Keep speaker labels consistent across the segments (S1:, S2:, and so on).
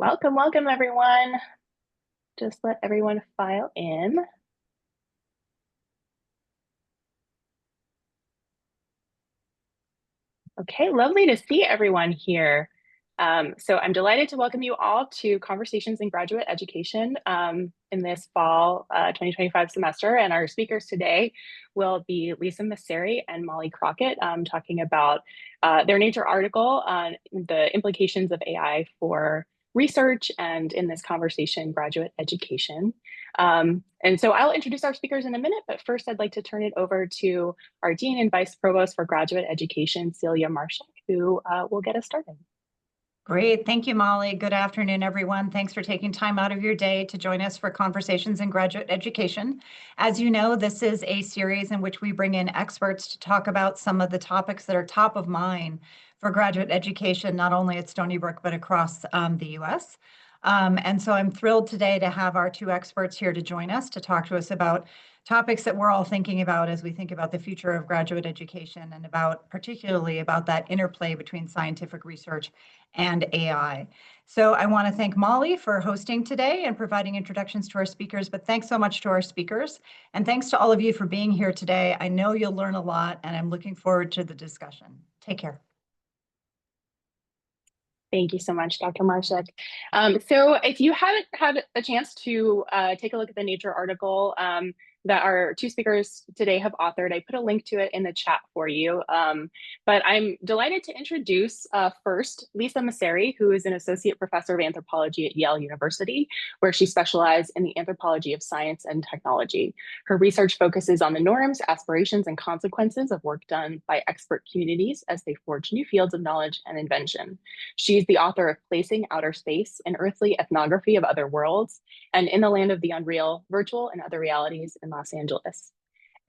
S1: Welcome, welcome everyone. Just let everyone file in. Okay, lovely to see everyone here. So I'm delighted to welcome you all to Conversations in Graduate Education in this fall 2025 semester. And our speakers today will be Lisa Messeri and Molly Crockett talking about their Nature article on the implications of AI for research and in this conversation, graduate education. And so I'll introduce our speakers in a minute, but first I'd like to turn it over to our Dean and Vice Provost for Graduate Education, Celia Marshak, who will get us started.
S2: Great. Thank you, Molly. Good afternoon, everyone. Thanks for taking time out of your day to join us for Conversations in Graduate Education. As you know, this is a series in which we bring in experts to talk about some of the topics that are top of mind for graduate education, not only at Stony Brook, but across the U.S. And so I'm thrilled today to have our two experts here to join us to talk to us about topics that we're all thinking about as we think about the future of graduate education and particularly about that interplay between scientific research and AI. So I want to thank Molly for hosting today and providing introductions to our speakers, but thanks so much to our speakers. And thanks to all of you for being here today. I know you'll learn a lot and I'm looking forward to the discussion. Take care.
S1: Thank you so much, Dr. Marshak. So if you haven't had a chance to take a look at the Nature article that our two speakers today have authored, I put a link to it in the chat for you. But I'm delighted to introduce first Lisa Messeri, who is an associate professor of anthropology at Yale University, where she specialized in the anthropology of science and technology. Her research focuses on the norms, aspirations, and consequences of work done by expert communities as they forge new fields of knowledge and invention. She's the author of Placing Outer Space, an Earthly Ethnography of Other Worlds, and In the Land of the Unreal, Virtual and Other Realities in Los Angeles.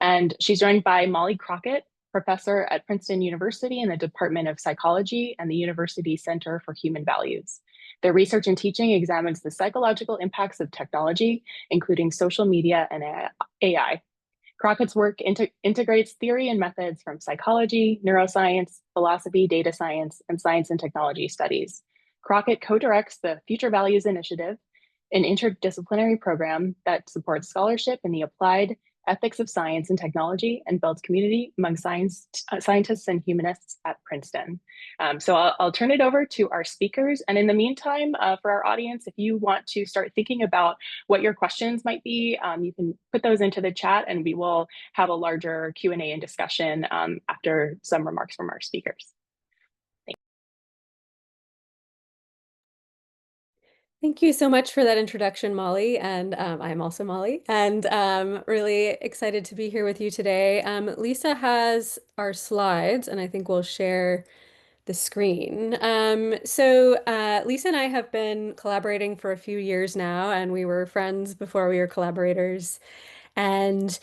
S1: And she's joined by Molly Crockett, professor at Princeton University in the Department of Psychology and the University Center for Human Values. Their research and teaching examines the psychological impacts of technology, including social media and AI. Crockett's work integrates theory and methods from psychology, neuroscience, philosophy, data science, and science and technology studies. Crockett co-directs the Future Values Initiative, an interdisciplinary program that supports scholarship in the applied ethics of science and technology and builds community among scientists and humanists at Princeton. So I'll turn it over to our speakers. And in the meantime, for our audience, if you want to start thinking about what your questions might be, you can put those into the chat and we will have a larger Q&A and discussion after some remarks from our speakers.
S3: Thank you so much for that introduction, Molly. And I'm also Molly, and really excited to be here with you today. Lisa has our slides, and I think we'll share the screen. Lisa and I have been collaborating for a few years now, and we were friends before we were collaborators. And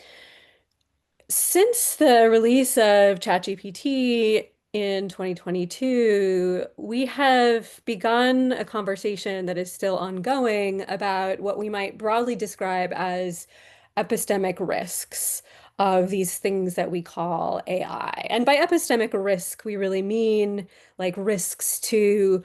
S3: since the release of ChatGPT in 2022, we have begun a conversation that is still ongoing about what we might broadly describe as epistemic risks of these things that we call AI. And by epistemic risk, we really mean like risks to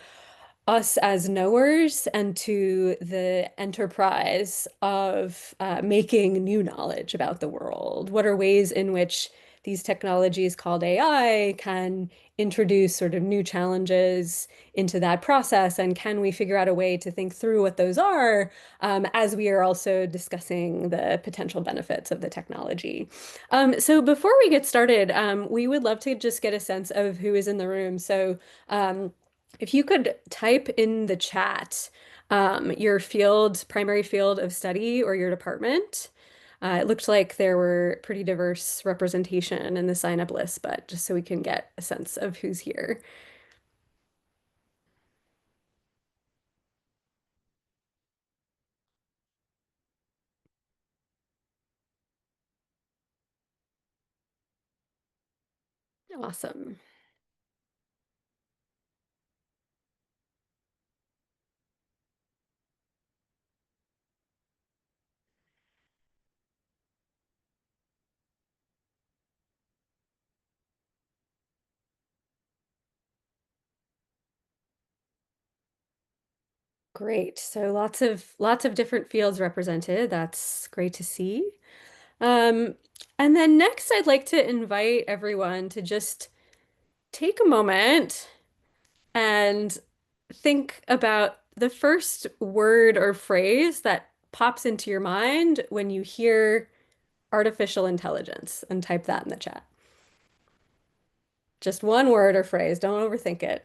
S3: us as knowers and to the enterprise of making new knowledge about the world. What are ways in which these technologies called AI can introduce sort of new challenges into that process? And can we figure out a way to think through what those are as we are also discussing the potential benefits of the technology? So before we get started, we would love to just get a sense of who is in the room. So if you could type in the chat your primary field of study or your department. It looked like there were pretty diverse representation in the sign-up list, but just so we can get a sense of who's here. Awesome. Great. So lots of different fields represented. That's great to see. Um, and then next, I'd like to invite everyone to just take a moment and think about the first word or phrase that pops into your mind when you hear artificial intelligence, and type that in the chat. Just one word or phrase, don't overthink it.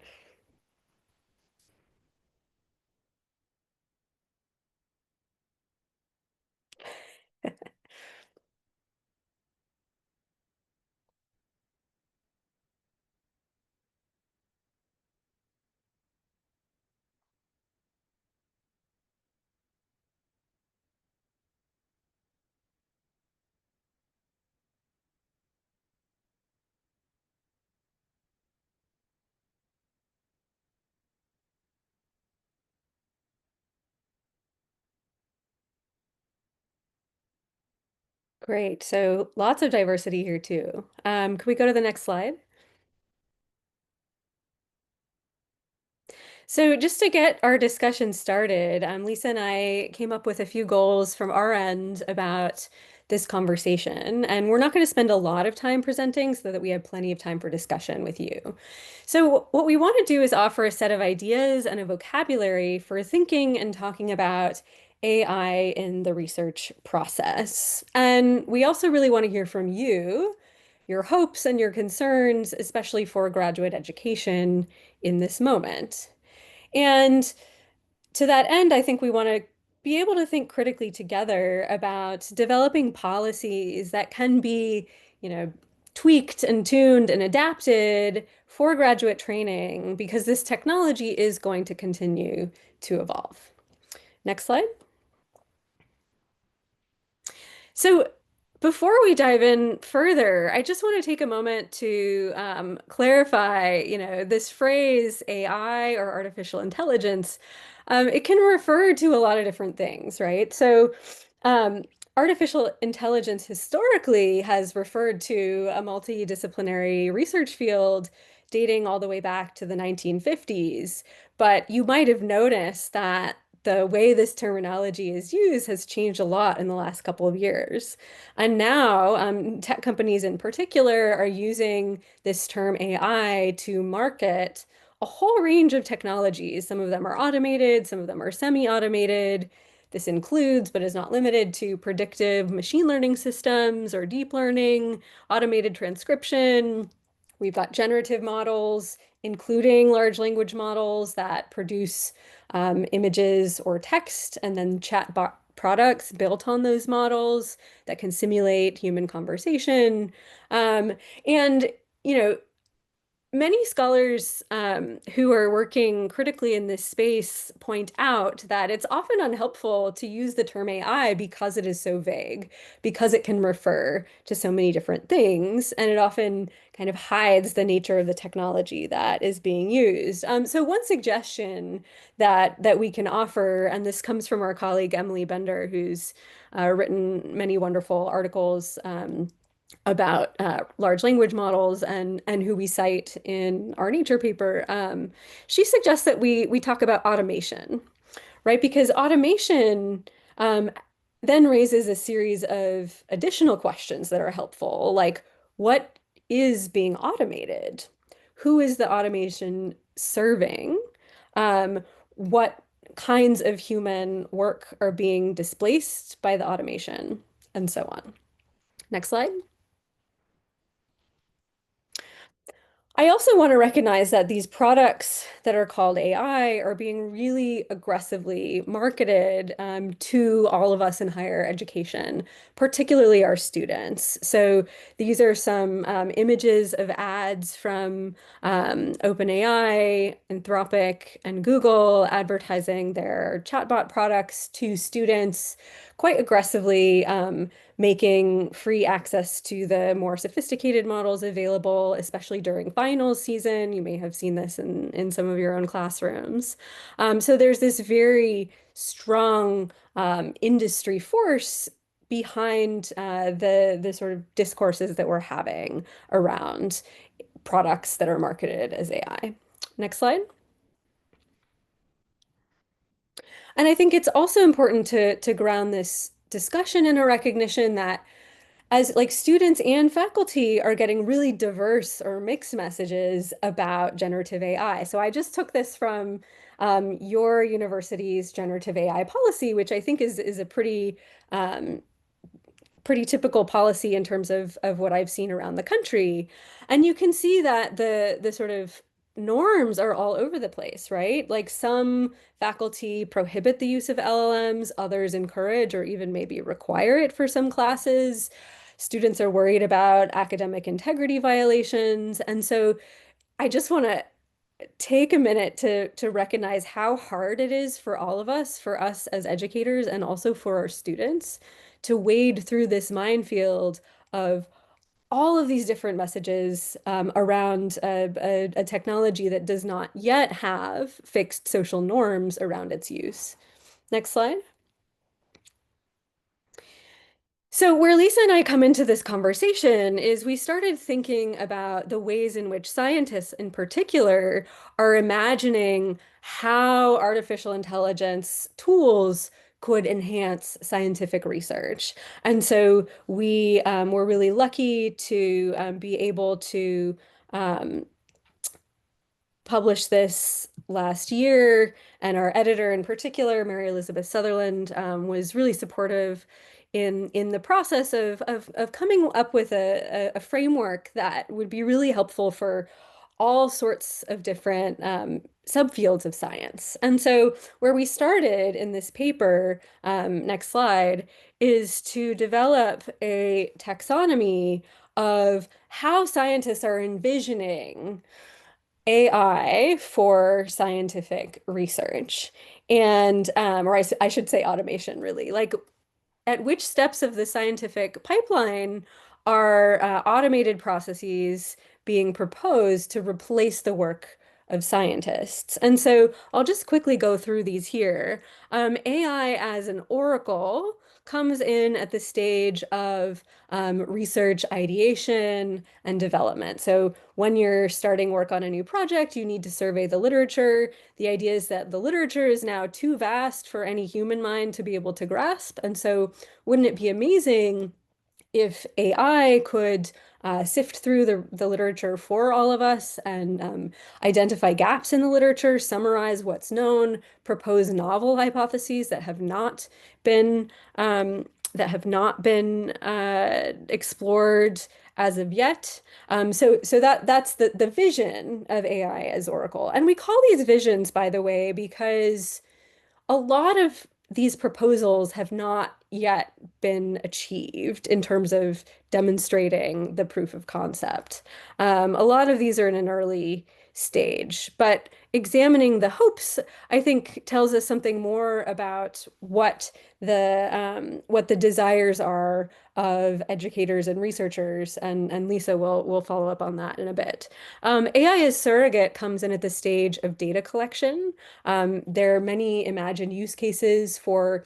S3: Great. So lots of diversity here too. Can we go to the next slide? So just to get our discussion started, Lisa and I came up with a few goals from our end about this conversation, and we're not going to spend a lot of time presenting so that we have plenty of time for discussion with you. So what we want to do is offer a set of ideas and a vocabulary for thinking and talking about AI in the research process. And we also really want to hear from you, your hopes and your concerns, especially for graduate education in this moment. And to that end, I think we want to be able to think critically together about developing policies that can be, tweaked and tuned and adapted for graduate training because this technology is going to continue to evolve. Next slide. So before we dive in further, I just want to take a moment to clarify, this phrase AI or artificial intelligence, it can refer to a lot of different things, right? So um, artificial intelligence historically has referred to a multidisciplinary research field dating all the way back to the 1950s. But you might have noticed that the way this terminology is used has changed a lot in the last couple of years. And now, tech companies in particular are using this term AI to market a whole range of technologies. Some of them are automated, some of them are semi-automated. This includes, but is not limited to, predictive machine learning systems or deep learning, automated transcription. We've got generative models, including large language models that produce images or text, and then chatbot products built on those models that can simulate human conversation. And, you know, many scholars who are working critically in this space point out that it's often unhelpful to use the term AI because it is so vague, because it can refer to so many different things, and it often kind of hides the nature of the technology that is being used. So one suggestion that we can offer, and this comes from our colleague Emily Bender, who's written many wonderful articles about large language models and who we cite in our Nature paper, she suggests that we talk about automation, right? Because automation then raises a series of additional questions that are helpful, like what is being automated? Who is the automation serving? What kinds of human work are being displaced by the automation, and so on. Next slide. I also want to recognize that these products that are called AI are being really aggressively marketed to all of us in higher education, particularly our students. So these are some images of ads from OpenAI, Anthropic, and Google advertising their chatbot products to students quite aggressively, making free access to the more sophisticated models available, especially during finals season. You may have seen this in some of your own classrooms. So there's this very strong industry force behind the sort of discourses that we're having around products that are marketed as AI. Next slide. And I think it's also important to ground this discussion in a recognition that as like students and faculty are getting really diverse or mixed messages about generative AI. So I just took this from your university's generative AI policy, which I think is a um, pretty typical policy in terms of what I've seen around the country. And you can see that the sort of norms are all over the place, right? Like some faculty prohibit the use of LLMs, others encourage or even maybe require it for some classes. Students are worried about academic integrity violations. And so I just want to take a minute to recognize how hard it is for all of us, for us as educators, and also for our students to wade through this minefield of all of these different messages around a technology that does not yet have fixed social norms around its use. Next slide. So where Lisa and I come into this conversation is we started thinking about the ways in which scientists in particular are imagining how artificial intelligence tools could enhance scientific research. And so we were really lucky to be able to um, published this last year, and our editor in particular, Mary Elizabeth Sutherland, was really supportive in the process of coming up with a framework that would be really helpful for all sorts of different subfields of science. And so where we started in this paper, next slide, is to develop a taxonomy of how scientists are envisioning AI for scientific research and or I should say automation really, like at which steps of the scientific pipeline are automated processes being proposed to replace the work of scientists. And so I'll just quickly go through these here. AI as an oracle comes in at the stage of research ideation and development. So when you're starting work on a new project, you need to survey the literature. The idea is that the literature is now too vast for any human mind to be able to grasp. And so wouldn't it be amazing if AI could sift through the literature for all of us and identify gaps in the literature, summarize what's known, propose novel hypotheses that have not been explored as of yet. So that's the vision of AI as Oracle. And we call these visions, by the way, because a lot of these proposals have not yet been achieved in terms of demonstrating the proof of concept. A lot of these are in an early stage, but examining the hopes, I think, tells us something more about what the desires are of educators and researchers, and Lisa will follow up on that in a bit. AI as surrogate comes in at the stage of data collection. There are many imagined use cases for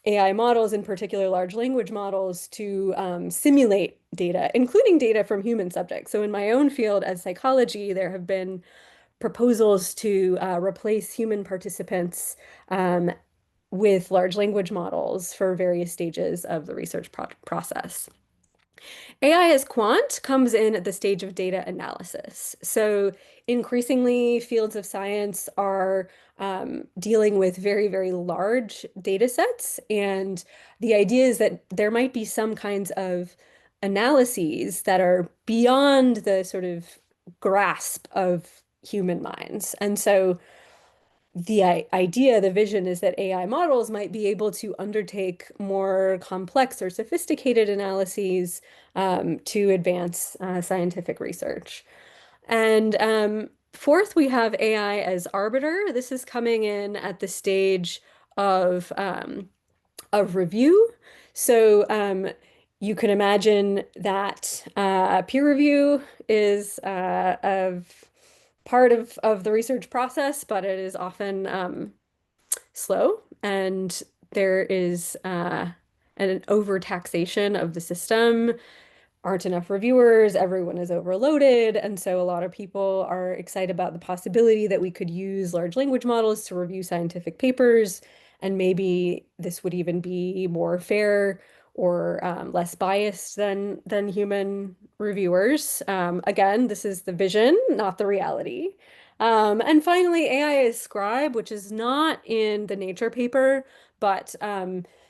S3: AI models, in particular large language models, to simulate data, including data from human subjects. So in my own field as psychology, there have been proposals to replace human participants with large language models for various stages of the research process. AI as quant comes in at the stage of data analysis. So increasingly, fields of science are dealing with very, very large data sets. And the idea is that there might be some kinds of analyses that are beyond the sort of grasp of human minds. And so the idea, the vision is that AI models might be able to undertake more complex or sophisticated analyses to advance scientific research. And fourth, we have AI as arbiter. This is coming in at the stage of review. So you can imagine that peer review is of part of the research process, but it is often slow, and there is an overtaxation of the system. aren't enough reviewers, everyone is overloaded. And so a lot of people are excited about the possibility that we could use large language models to review scientific papers. And maybe this would even be more fair or less biased than human reviewers. Again, this is the vision, not the reality. And finally, AI is Scribe, which is not in the Nature paper, but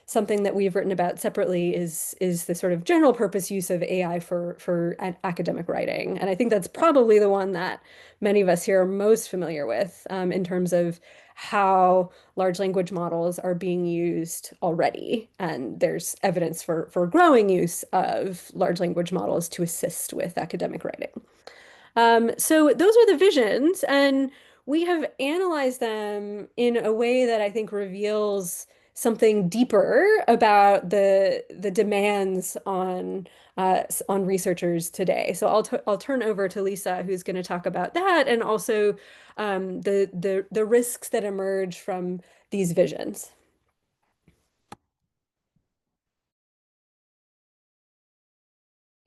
S3: something that we've written about separately is the sort of general purpose use of AI for academic writing. And I think that's probably the one that many of us here are most familiar with in terms of how large language models are being used already. And there's evidence for growing use of large language models to assist with academic writing. So those are the visions, and we have analyzed them in a way that I think reveals something deeper about the demands on researchers today. So I'll turn over to Lisa, who's going to talk about that, and also the risks that emerge from these visions.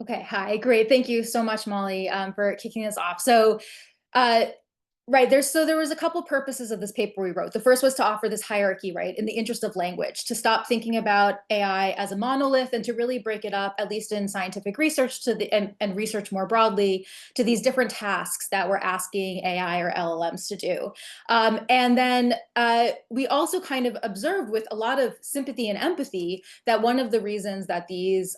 S4: Okay, hi, great. Thank you so much, Molly, for kicking us off. So, right, there was a couple purposes of this paper we wrote. The first was to offer this hierarchy, right, in the interest of language, to stop thinking about AI as a monolith and to really break it up, at least in scientific research and research more broadly, to these different tasks that we're asking AI or LLMs to do. And then we also kind of observed with a lot of sympathy and empathy that one of the reasons that these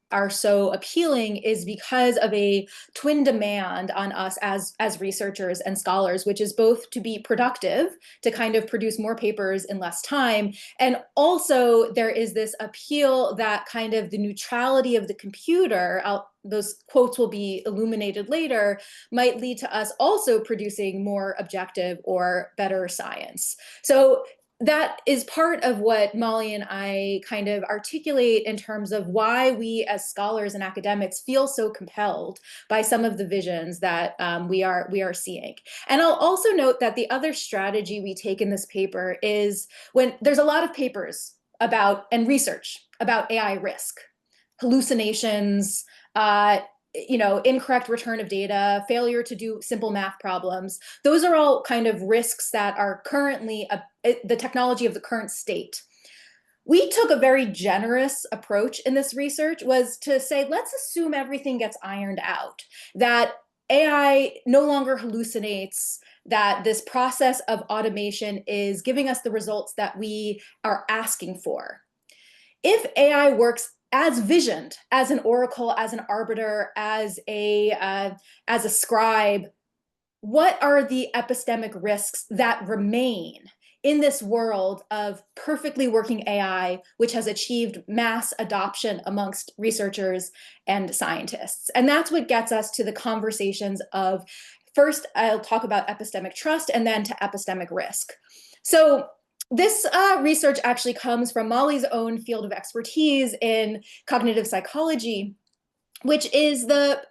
S4: are so appealing is because of a twin demand on us as researchers and scholars, which is both to be productive, to kind of produce more papers in less time, and also there is this appeal that kind of the neutrality of the computer, those quotes will be illuminated later, might lead to us also producing more objective or better science. So that is part of what Molly and I kind of articulate in terms of why we as scholars and academics feel so compelled by some of the visions that we are seeing. And I'll also note that the other strategy we take in this paper is when there's a lot of papers about and research about AI risk, hallucinations, incorrect return of data, failure to do simple math problems. Those are all kind of risks that are currently the technology of the current state. We took a very generous approach in this research, was to say, let's assume everything gets ironed out, that AI no longer hallucinates, that this process of automation is giving us the results that we are asking for. If AI works as visioned, as an oracle, as an arbiter, as a scribe, what are the epistemic risks that remain in this world of perfectly working AI, which has achieved mass adoption amongst researchers and scientists? And that's what gets us to the conversations of, first, I'll talk about epistemic trust, and then to epistemic risk. So this research actually comes from Molly's own field of expertise in cognitive psychology, which is the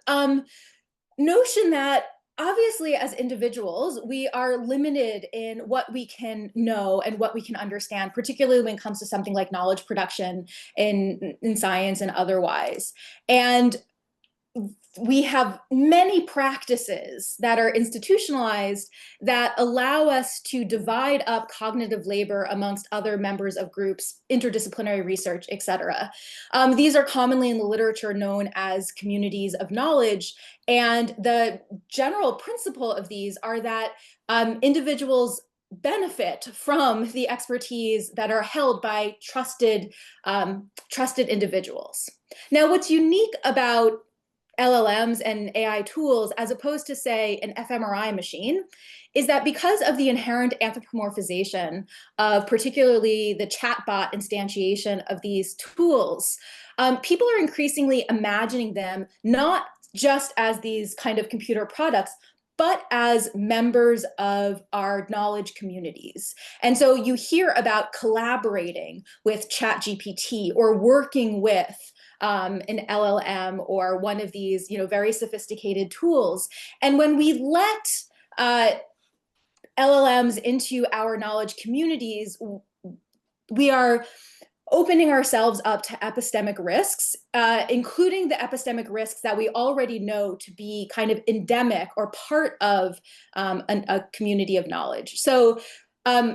S4: notion that obviously as individuals, we are limited in what we can know and what we can understand, particularly when it comes to something like knowledge production in science and otherwise. And we have many practices that are institutionalized that allow us to divide up cognitive labor amongst other members of groups, interdisciplinary research, et cetera. These are commonly in the literature known as communities of knowledge. And the general principle of these are that individuals benefit from the expertise that are held by trusted individuals. Now, what's unique about LLMs and AI tools, as opposed to, say, an fMRI machine, is that because of the inherent anthropomorphization of particularly the chatbot instantiation of these tools, people are increasingly imagining them not just as these kind of computer products, but as members of our knowledge communities. And so you hear about collaborating with ChatGPT or working with an LLM or one of these, very sophisticated tools. And when we let LLMs into our knowledge communities, we are opening ourselves up to epistemic risks, including the epistemic risks that we already know to be kind of endemic or part of a community of knowledge. So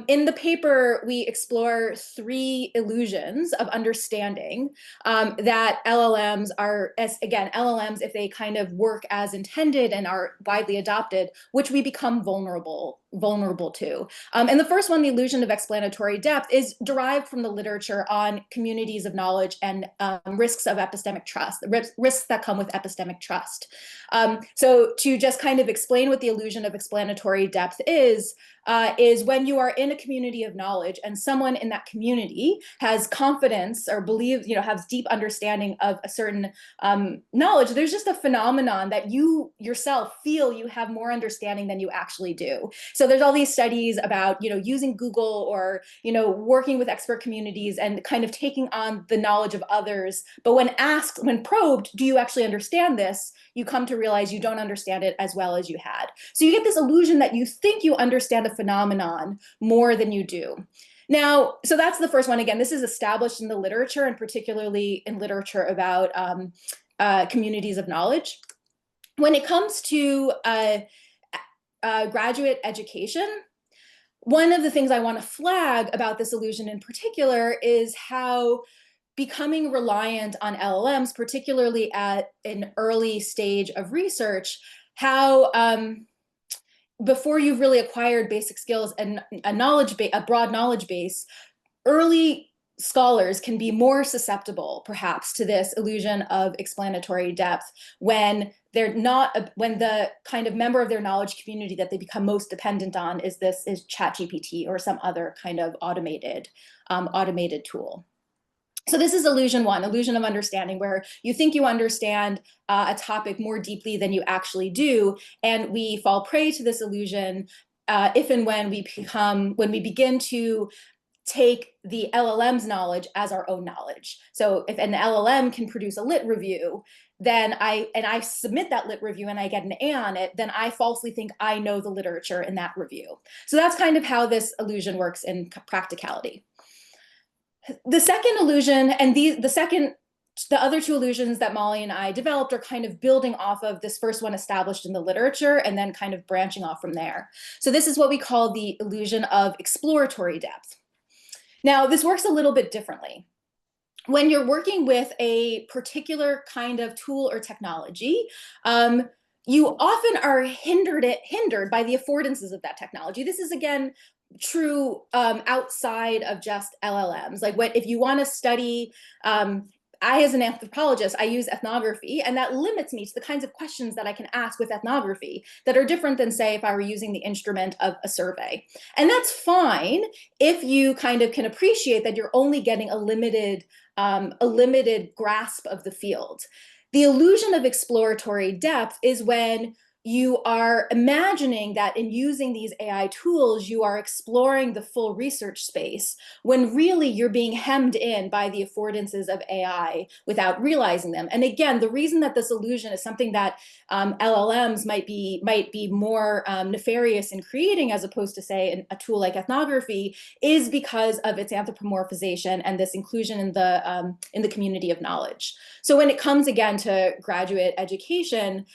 S4: in the paper, we explore 3 illusions of understanding that LLMs are, again, LLMs, if they kind of work as intended and are widely adopted, which we become vulnerable to. And the first one, the illusion of explanatory depth, is derived from the literature on communities of knowledge and risks of epistemic trust, risks that come with epistemic trust. So to just kind of explain what the illusion of explanatory depth is when you are in a community of knowledge and someone in that community has confidence or believes, has deep understanding of a certain knowledge, there's just a phenomenon that you yourself feel you have more understanding than you actually do. So there's all these studies about, using Google or, working with expert communities and kind of taking on the knowledge of others. But when probed, do you actually understand this? You come to realize you don't understand it as well as you had. So you get this illusion that you think you understand a phenomenon more than you do. Now, so that's the first one. Again, this is established in the literature, and particularly in literature about communities of knowledge. When it comes to graduate education, one of the things I want to flag about this illusion in particular is how becoming reliant on LLMs, particularly at an early stage of research, how before you've really acquired basic skills and a broad knowledge base, early scholars can be more susceptible, perhaps, to this illusion of explanatory depth when when the kind of member of their knowledge community that they become most dependent on is ChatGPT or some other kind of automated tool. So this is illusion 1, illusion of understanding, where you think you understand a topic more deeply than you actually do, and we fall prey to this illusion if and when we begin to take the LLM's knowledge as our own knowledge. So if an LLM can produce a lit review, then I submit that lit review and I get an A on it, then I falsely think I know the literature in that review. So that's kind of how this illusion works in practicality. The second illusion, and the other 2 illusions that Molly and I developed, are kind of building off of this first one established in the literature and then kind of branching off from there. So this is what we call the illusion of exploratory depth. Now, this works a little bit differently. When you're working with a particular kind of tool or technology, you often are hindered by the affordances of that technology. This is, again, true outside of just LLMs. Like, if you want to study, I, as an anthropologist, I use ethnography, and that limits me to the kinds of questions that I can ask with ethnography that are different than, say, if I were using the instrument of a survey. And that's fine if you kind of can appreciate that you're only getting a limited grasp of the field. The illusion of exploratory depth is when you are imagining that in using these AI tools, you are exploring the full research space, when really you're being hemmed in by the affordances of AI without realizing them. And again, the reason that this illusion is something that LLMs might be more nefarious in creating, as opposed to, say, a tool like ethnography, is because of its anthropomorphization and this inclusion in the community of knowledge. So when it comes, again, to graduate education,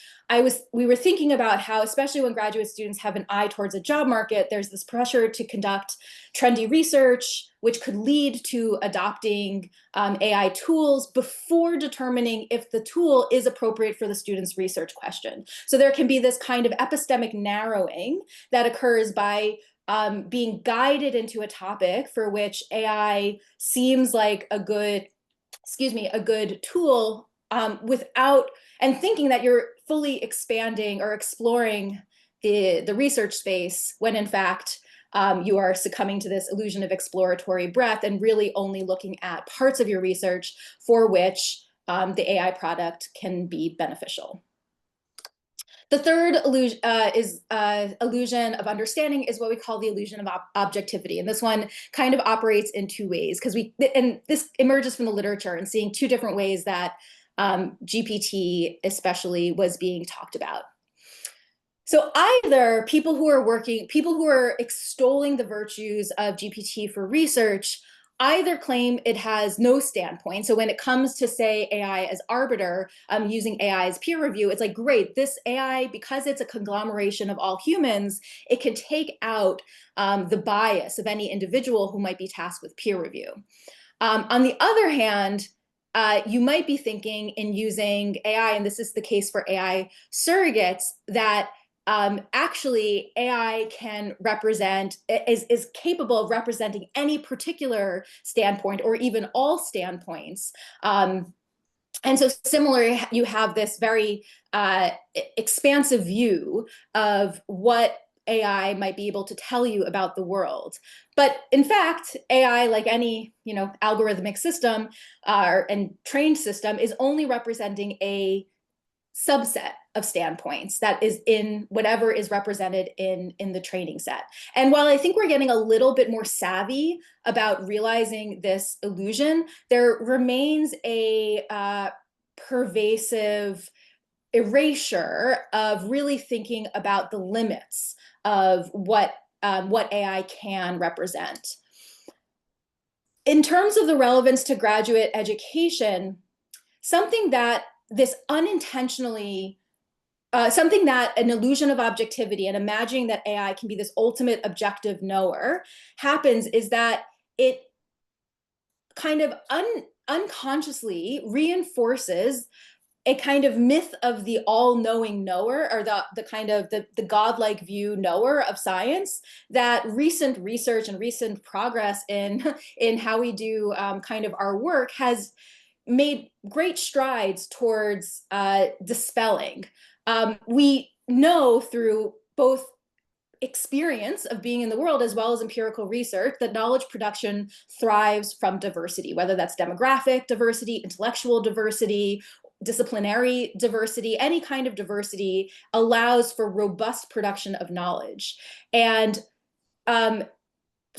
S4: we were thinking about how, especially when graduate students have an eye towards a job market, there's this pressure to conduct trendy research, which could lead to adopting AI tools before determining if the tool is appropriate for the student's research question. So there can be this kind of epistemic narrowing that occurs by being guided into a topic for which AI seems like a good tool and thinking that you're fully expanding or exploring the research space, when in fact you are succumbing to this illusion of exploratory breadth and really only looking at parts of your research for which the AI product can be beneficial. The third illusion of understanding is what we call the illusion of objectivity. And this one kind of operates in 2 ways, and this emerges from the literature and seeing 2 different ways that GPT especially was being talked about. So either people who are extolling the virtues of GPT for research either claim it has no standpoint. So when it comes to, say, AI as arbiter, using AI as peer review, it's like, great, this AI, because it's a conglomeration of all humans, it can take out the bias of any individual who might be tasked with peer review. On the other hand, you might be thinking in using AI, and this is the case for AI surrogates, that actually AI can represent, is capable of representing any particular standpoint or even all standpoints. And so similarly, you have this very expansive view of what AI might be able to tell you about the world. But in fact, AI, like any algorithmic system and trained system, is only representing a subset of standpoints that is in whatever is represented in the training set. And while I think we're getting a little bit more savvy about realizing this illusion, there remains a pervasive erasure of really thinking about the limits of what AI can represent. In terms of the relevance to graduate education, something that an illusion of objectivity and imagining that AI can be this ultimate objective knower happens is that it kind of unconsciously reinforces a kind of myth of the all-knowing knower, or the kind of the godlike view knower of science that recent research and recent progress in how we do kind of our work has made great strides towards dispelling. We know through both experience of being in the world as well as empirical research that knowledge production thrives from diversity, whether that's demographic diversity, intellectual diversity, disciplinary diversity. Any kind of diversity allows for robust production of knowledge. And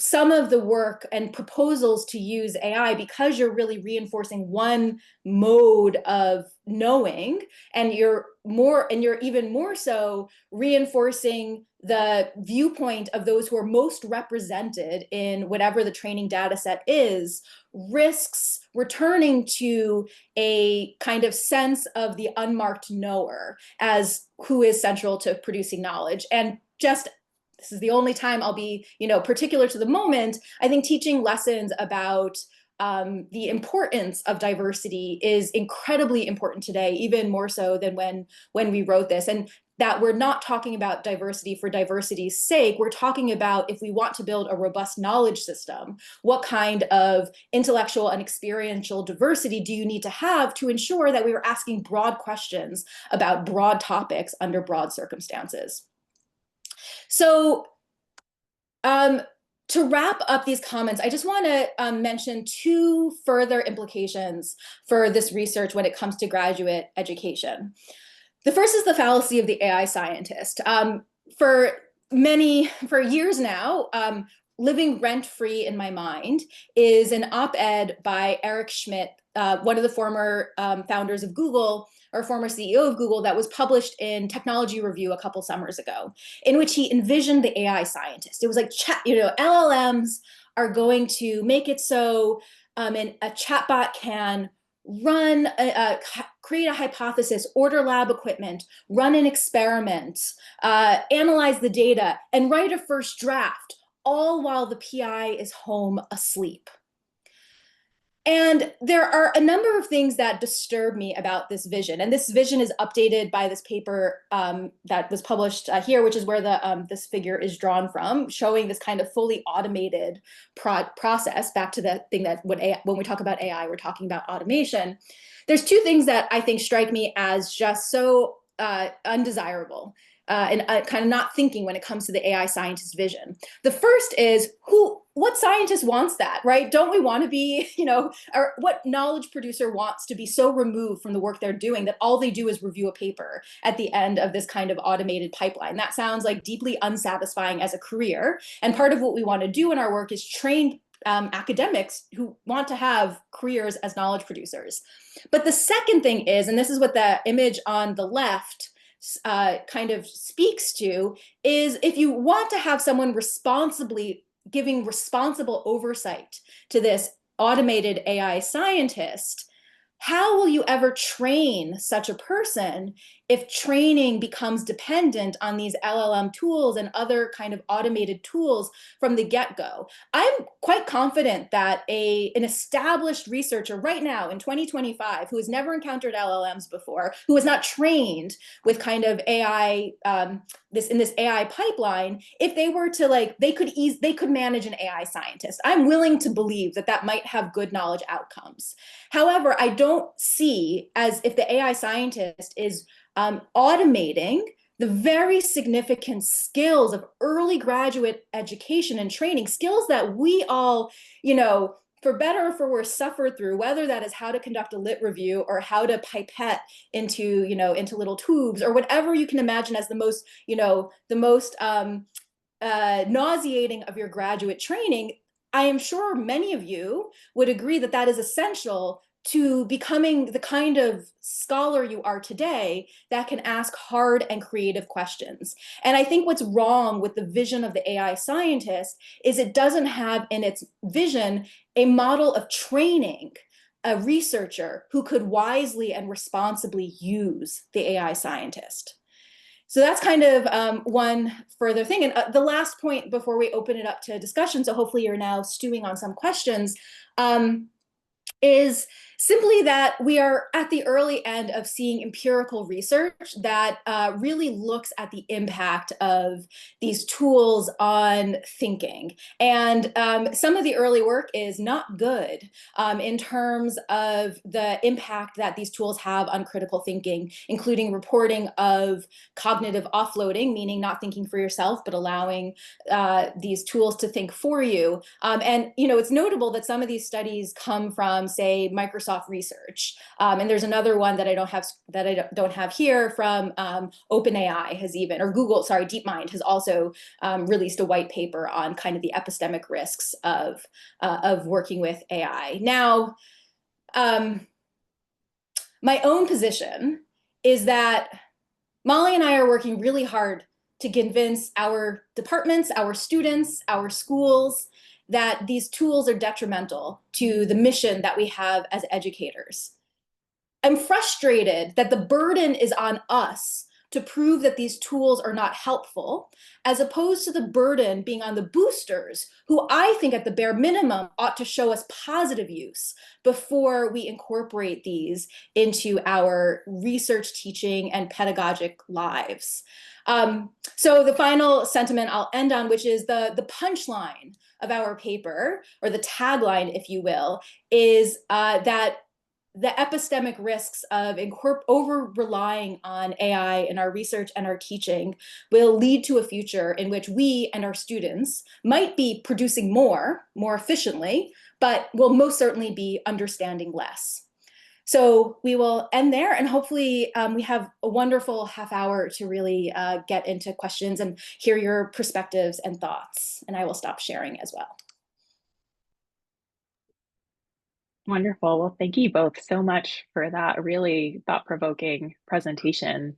S4: some of the work and proposals to use AI, because you're really reinforcing one mode of knowing, and you're even more so reinforcing the viewpoint of those who are most represented in whatever the training data set is, risks returning to a kind of sense of the unmarked knower as who is central to producing knowledge. And just this is the only time I'll be, particular to the moment. I think teaching lessons about the importance of diversity is incredibly important today, even more so than when we wrote this. And that we're not talking about diversity for diversity's sake. We're talking about, if we want to build a robust knowledge system, what kind of intellectual and experiential diversity do you need to have to ensure that we are asking broad questions about broad topics under broad circumstances? So to wrap up these comments, I just want to mention two further implications for this research when it comes to graduate education. The first is the fallacy of the AI scientist. For years now, living rent-free in my mind is an op-ed by Eric Schmidt, one of the former founders of Google, or former CEO of Google, that was published in Technology Review a couple summers ago, in which he envisioned the AI scientist. It was like, LLMs are going to make it so and a chatbot can run, create a hypothesis, order lab equipment, run an experiment, analyze the data, and write a first draft, all while the PI is home asleep. And there are a number of things that disturb me about this vision. And this vision is updated by this paper that was published here, which is where this figure is drawn from, showing this kind of fully automated process, back to the thing that when we talk about AI, we're talking about automation. There's two things that I think strike me as just so undesirable and kind of not thinking when it comes to the AI scientist vision. The first is what scientist wants that, right? Don't we want to be, or what knowledge producer wants to be so removed from the work they're doing that all they do is review a paper at the end of this kind of automated pipeline? That sounds like deeply unsatisfying as a career. And part of what we want to do in our work is train academics who want to have careers as knowledge producers. But the second thing is, and this is what the image on the left kind of speaks to, is if you want to have someone responsibly giving responsible oversight to this automated AI scientist, how will you ever train such a person if training becomes dependent on these LLM tools and other kind of automated tools from the get-go? I'm quite confident that an established researcher right now in 2025 who has never encountered LLMs before, who is not trained with kind of AI, this AI pipeline, if they were to they could manage an AI scientist. I'm willing to believe that that might have good knowledge outcomes. However, I don't see as if the AI scientist is automating the very significant skills of early graduate education and training, skills that we all, for better or for worse, suffer through, whether that is how to conduct a lit review or how to pipette into little tubes or whatever you can imagine as the most nauseating of your graduate training. I am sure many of you would agree that that is essential to becoming the kind of scholar you are today that can ask hard and creative questions. And I think what's wrong with the vision of the AI scientist is it doesn't have in its vision a model of training a researcher who could wisely and responsibly use the AI scientist. So that's kind of one further thing. And the last point before we open it up to discussion, so hopefully you're now stewing on some questions, is simply that we are at the early end of seeing empirical research that really looks at the impact of these tools on thinking. And some of the early work is not good in terms of the impact that these tools have on critical thinking, including reporting of cognitive offloading, meaning not thinking for yourself, but allowing these tools to think for you. And it's notable that some of these studies come from, say, Microsoft Research, and there's another one that I don't have here from OpenAI has even, or Google, sorry, DeepMind has also released a white paper on kind of the epistemic risks of working with AI. Now, my own position is that Molly and I are working really hard to convince our departments, our students, our schools that these tools are detrimental to the mission that we have as educators. I'm frustrated that the burden is on us to prove that these tools are not helpful, as opposed to the burden being on the boosters, who I think at the bare minimum ought to show us positive use before we incorporate these into our research, teaching, and pedagogic lives. So the final sentiment I'll end on, which is the punchline of our paper, or the tagline, if you will, is that the epistemic risks of over-relying on AI in our research and our teaching will lead to a future in which we and our students might be producing more efficiently, but will most certainly be understanding less. So we will end there, and hopefully we have a wonderful half hour to really get into questions and hear your perspectives and thoughts. And I will stop sharing as well.
S1: Wonderful. Well, thank you both so much for that really thought-provoking presentation.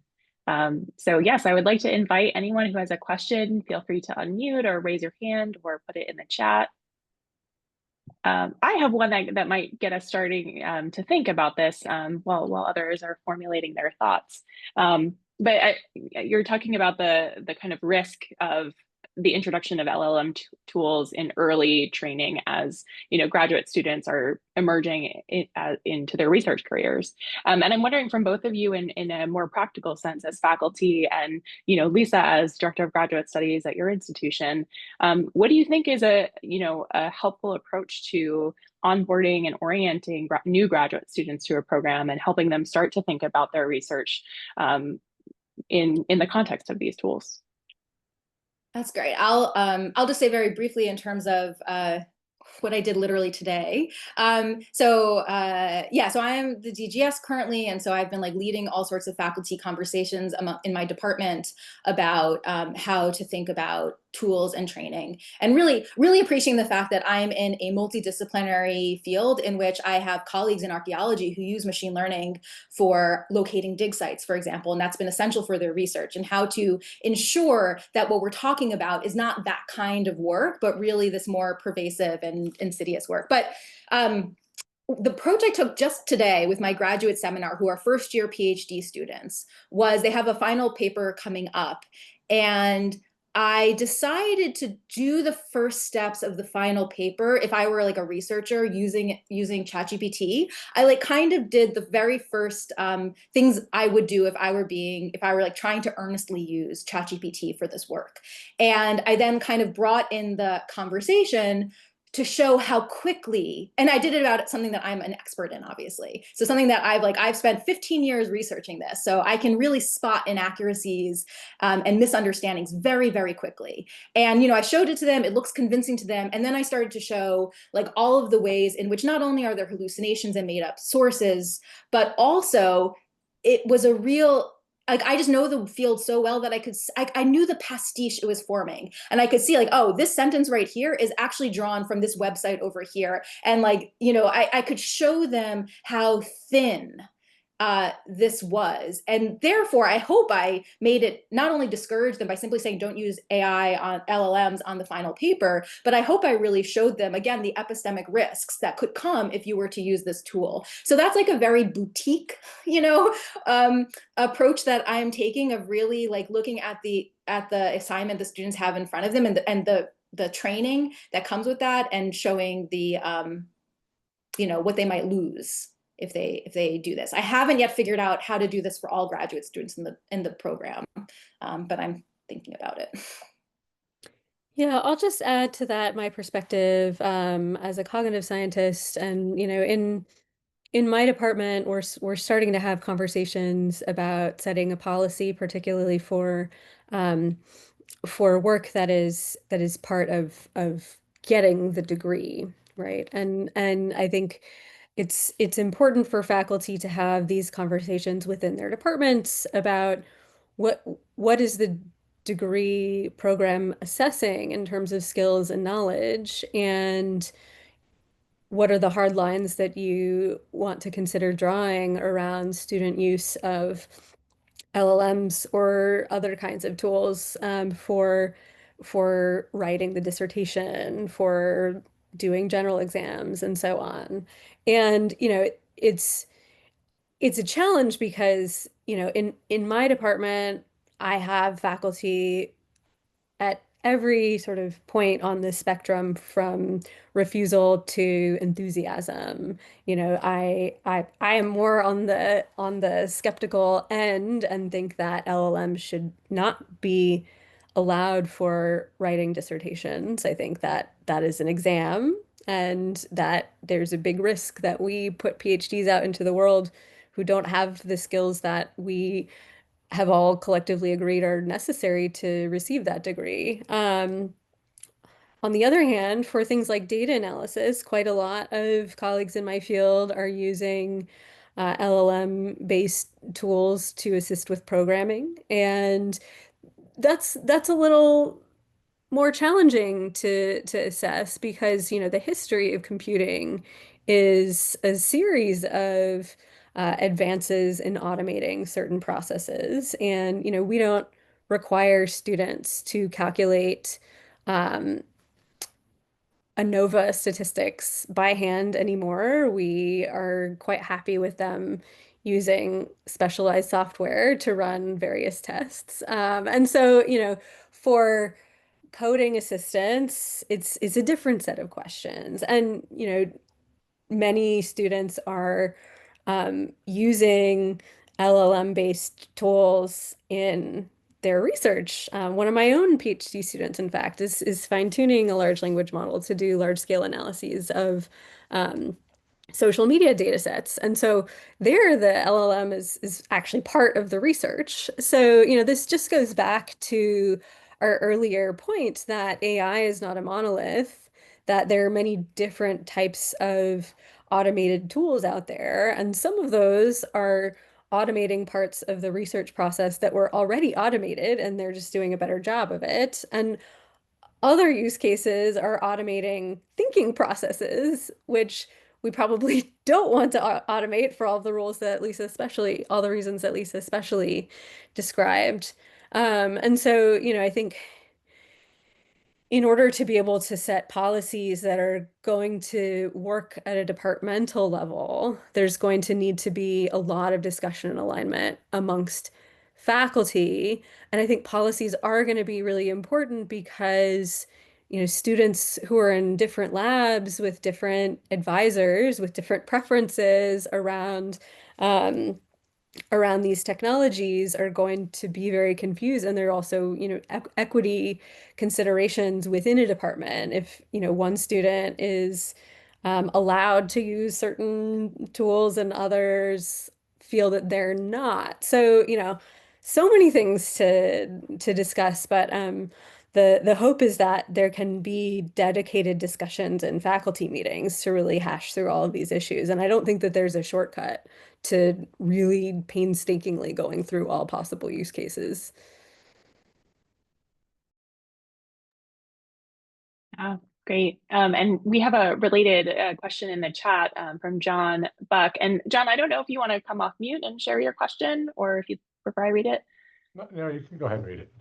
S1: So yes, I would like to invite anyone who has a question, feel free to unmute or raise your hand or put it in the chat. I have one that might get us starting to think about this while others are formulating their thoughts. But you're talking about the kind of risk of the introduction of LLM tools in early training as graduate students are emerging into their research careers. And I'm wondering from both of you in a more practical sense as faculty and Lisa as Director of Graduate Studies at your institution, what do you think is a helpful approach to onboarding and orienting new graduate students to a program and helping them start to think about their research in the context of these tools?
S4: That's great. I'll just say very briefly in terms of what I did literally today. So I am the DGS currently, and so I've been leading all sorts of faculty conversations in my department about how to think about tools and training, and really appreciating the fact that I'm in a multidisciplinary field in which I have colleagues in archaeology who use machine learning for locating dig sites, for example, and that's been essential for their research, and how to ensure that what we're talking about is not that kind of work, but really this more pervasive and insidious work. But the approach I took just today with my graduate seminar, who are first year PhD students, was they have a final paper coming up, and I decided to do the first steps of the final paper. If I were like a researcher using ChatGPT, I like kind of did the very first things I would do if I were like trying to earnestly use ChatGPT for this work. And I then kind of brought in the conversation to show how quickly, and I did it about something that I'm an expert in, obviously. So something that I've spent 15 years researching this, so I can really spot inaccuracies and misunderstandings very, very quickly. And, I showed it to them, it looks convincing to them. And then I started to show like all of the ways in which not only are there hallucinations and made up sources, but also it was a real, like, I just know the field so well that I knew the pastiche it was forming. And I could see like, oh, this sentence right here is actually drawn from this website over here. And like, I could show them how thin this was. And therefore, I hope I made it not only discourage them by simply saying, don't use AI on LLMs on the final paper, but I hope I really showed them, again, the epistemic risks that could come if you were to use this tool. So that's like a very boutique, approach that I'm taking, of really like looking at the assignment the students have in front of them, and the training that comes with that, and showing the, what they might lose if they do this. I haven't yet figured out how to do this for all graduate students in the program, but I'm thinking about it.
S3: Yeah, I'll just add to that my perspective as a cognitive scientist, and in my department, we're starting to have conversations about setting a policy, particularly for work that is part of getting the degree, right? And I think it's important for faculty to have these conversations within their departments about what is the degree program assessing in terms of skills and knowledge, and what are the hard lines that you want to consider drawing around student use of LLMs or other kinds of tools for writing the dissertation, for doing general exams, and so on. And it's a challenge because in my department, I have faculty at every sort of point on the spectrum, from refusal to enthusiasm. I am more on the skeptical end, and think that LLM should not be allowed for writing dissertations. I think that that is an exam, and that there's a big risk that we put PhDs out into the world who don't have the skills that we have all collectively agreed are necessary to receive that degree. On the other hand, for things like data analysis, quite a lot of colleagues in my field are using LLM-based tools to assist with programming, and that's a little more challenging to assess, because the history of computing is a series of advances in automating certain processes. And we don't require students to calculate ANOVA statistics by hand anymore. We are quite happy with them using specialized software to run various tests. And so, for coding assistance, it's a different set of questions. And, many students are using LLM-based tools in their research. One of my own PhD students, in fact, is fine-tuning a large language model to do large-scale analyses of social media data sets. And so there, the LLM is actually part of the research. So, this just goes back to our earlier point that AI is not a monolith, that there are many different types of automated tools out there. And some of those are automating parts of the research process that were already automated, and they're just doing a better job of it. And other use cases are automating thinking processes, which we probably don't want to automate for all the rules that Lisa especially, all the reasons that Lisa especially described. And so, I think in order to be able to set policies that are going to work at a departmental level, there's going to need to be a lot of discussion and alignment amongst faculty. And I think policies are going to be really important because, students who are in different labs with different advisors, with different preferences um, around these technologies are going to be very confused. And there are also, equity considerations within a department. If, one student is allowed to use certain tools and others feel that they're not. So, so many things to discuss, but the hope is that there can be dedicated discussions and faculty meetings to really hash through all of these issues. And I don't think that there's a shortcut to really painstakingly going through all possible use cases.
S1: Oh, great. And we have a related question in the chat from John Buck. And John, I don't know if you want to come off mute and share your question, or if you prefer I read it.
S5: No, you can go ahead and read it.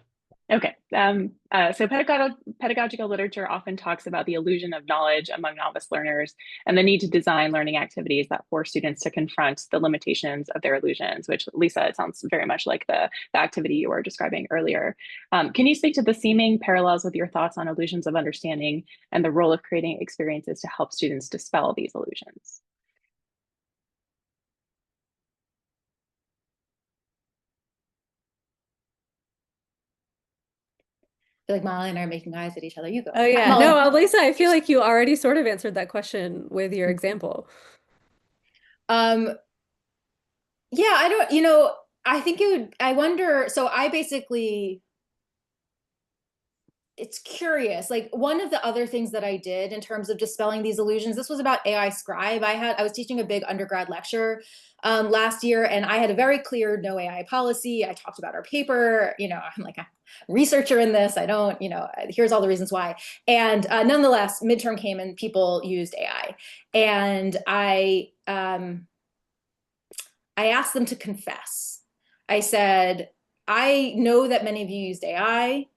S1: Okay. So pedagogical literature often talks about the illusion of knowledge among novice learners and the need to design learning activities that force students to confront the limitations of their illusions, which, Lisa, it sounds very much like the activity you were describing earlier. Can you speak to the seeming parallels with your thoughts on illusions of understanding and the role of creating experiences to help students dispel these illusions?
S4: I feel like Molly and I are making eyes at each other. You go.
S3: Oh yeah,
S4: Molly.
S3: no, Lisa, I feel like you already sort of answered that question with your example.
S4: Yeah, I don't, I think I wonder, so I basically, it's curious. Like one of the other things that I did in terms of dispelling these illusions, this was about AI Scribe. I was teaching a big undergrad lecture last year, and I had a very clear no AI policy. I talked about our paper, I'm like a researcher in this. I don't, here's all the reasons why. And nonetheless, midterm came and people used AI. And I asked them to confess. I said, I know that many of you used AI.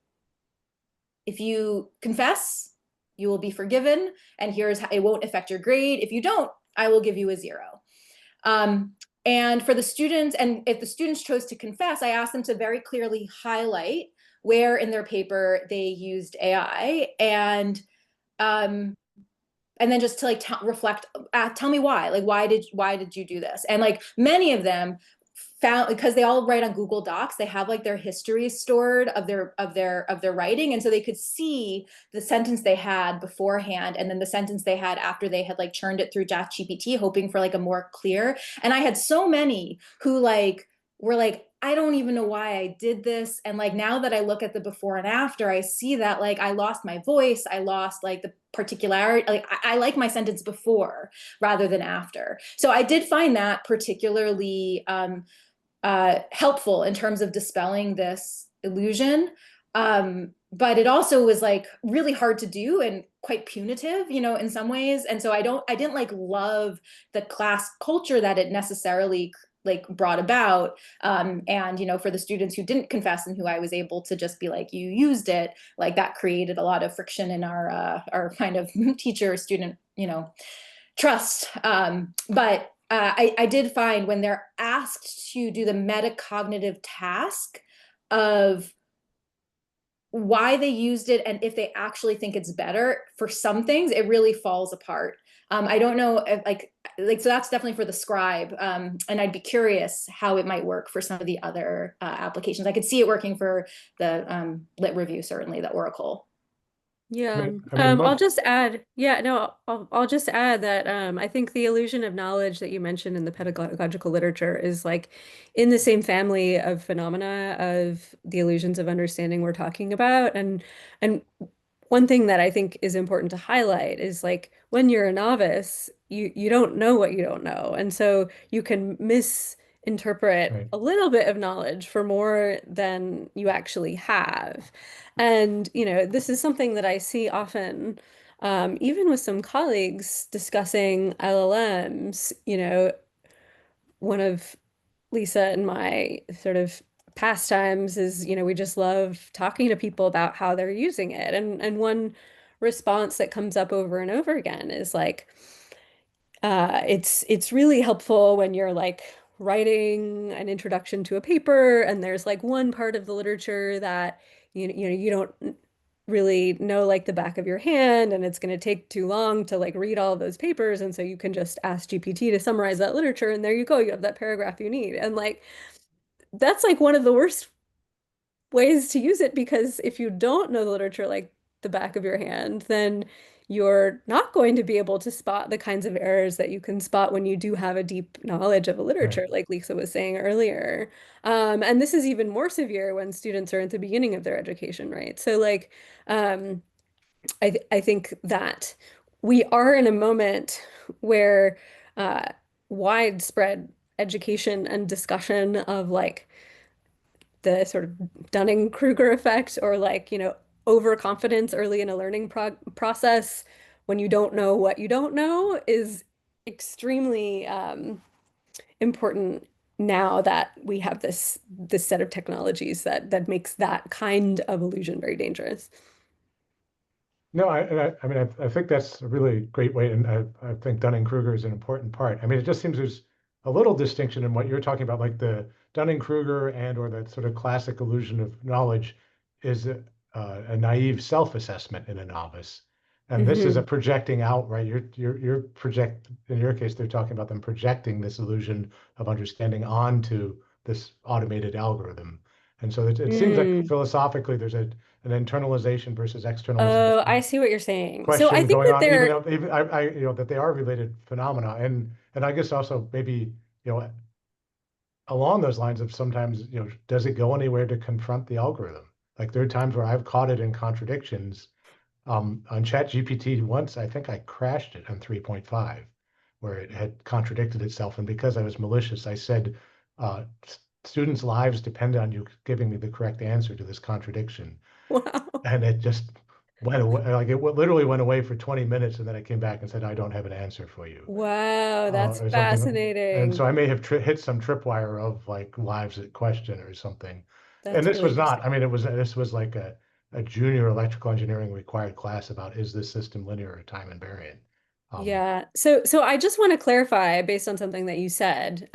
S4: If you confess, you will be forgiven. And here's how it won't affect your grade. If you don't, I will give you a 0. And for the students, and if the students chose to confess, I asked them to very clearly highlight where in their paper they used AI, and then just to like reflect, tell me why, like why did you do this? And like many of them found, because they all write on Google Docs, they have like their history stored of their writing, and so they could see the sentence they had beforehand and then the sentence they had after they had like churned it through ChatGPT, hoping for like a more clear. And I had so many who like were like, I don't even know why I did this. And like now that I look at the before and after, I see that like I lost my voice, I lost like the particularity, like I like my sentence before rather than after. So I did find that particularly helpful in terms of dispelling this illusion. But it also was like really hard to do and quite punitive, in some ways. And so I didn't like love the class culture that it necessarily like brought about. And, for the students who didn't confess and who I was able to just be like, you used it, like that created a lot of friction in our kind of teacher student, trust. But I did find when they're asked to do the metacognitive task of why they used it and if they actually think it's better, for some things, it really falls apart. I don't know if so that's definitely for the scribe. And I'd be curious how it might work for some of the other applications. I could see it working for the lit review, certainly the Oracle.
S3: Yeah.
S5: I mean,
S3: I'll just add, I'll just add that I think the illusion of knowledge that you mentioned in the pedagogical literature is like in the same family of phenomena of the illusions of understanding we're talking about. And one thing that I think is important to highlight is like when you're a novice, you don't know what you don't know. And so you can interpret
S5: Right.
S3: a little bit of knowledge for more than you actually have. And, this is something that I see often, even with some colleagues discussing LLMs. One of Lisa and my sort of pastimes is, we just love talking to people about how they're using it. And one response that comes up over and over again is like, it's really helpful when you're like writing an introduction to a paper and there's like one part of the literature that you don't really know like the back of your hand, and it's going to take too long to like read all of those papers, and so you can just ask GPT to summarize that literature, and there you go, you have that paragraph you need. And like that's like one of the worst ways to use it, because if you don't know the literature like the back of your hand, then you're not going to be able to spot the kinds of errors that you can spot when you do have a deep knowledge of a literature,
S5: Right.
S3: like Lisa was saying earlier. And this is even more severe when students are at the beginning of their education, right? So like, I think that we are in a moment where uh, widespread education and discussion of like the sort of Dunning-Kruger effect, or like, overconfidence early in a learning process when you don't know what you don't know, is extremely important now that we have this set of technologies that makes that kind of illusion very dangerous.
S5: No, I mean, I think that's a really great way, and I think Dunning-Kruger is an important part. I mean, it just seems there's a little distinction in what you're talking about, like the Dunning-Kruger and or that sort of classic illusion of knowledge is a naive self-assessment in a novice, and this is a
S3: Hmm.
S5: projecting out, right? You're project in your case, they're talking about them projecting this illusion of understanding onto this automated algorithm, and so it seems like
S3: Mm.
S5: philosophically there's an internalization versus
S3: Oh, I
S5: externalization
S3: see what you're saying. So I
S5: question
S3: think
S5: going
S3: that
S5: on, even
S3: there,
S5: though even that they are related phenomena, and I guess also maybe along those lines of sometimes does it go anywhere to confront the algorithm? Like there are times where I've caught it in contradictions. On ChatGPT once, I think I crashed it on 3.5, where it had contradicted itself, and because I was malicious, I said, students' lives depend on you giving me the correct answer to this contradiction,
S3: wow.
S5: and it just went away. Like it literally went away for 20 minutes, and then it came back and said, "I don't have an answer for you,"
S3: Wow, that's
S5: or something. And so
S3: fascinating.
S5: I may have hit some tripwire of like lives at question or something. And
S3: That's
S5: this
S3: really
S5: was not.
S3: interesting.
S5: I mean, this was like a junior electrical engineering required class about is this system linear or time invariant. Um,
S3: Yeah. So I just want to clarify based on something that you said.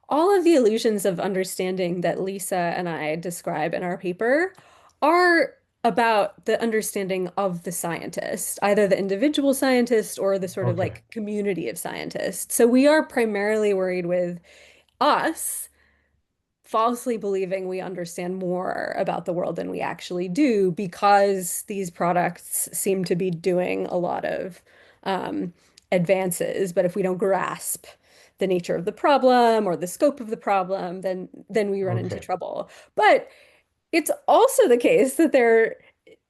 S3: All of the illusions of understanding that Lisa and I describe in our paper are about the understanding of the scientist, either the individual scientist or the sort of
S5: okay.
S3: like community of scientists. So we are primarily worried with us falsely believing we understand more about the world than we actually do, because these products seem to be doing a lot of um, advances. But if we don't grasp the nature of the problem or the scope of the problem, then we run into
S5: Okay.
S3: trouble. But it's also the case that there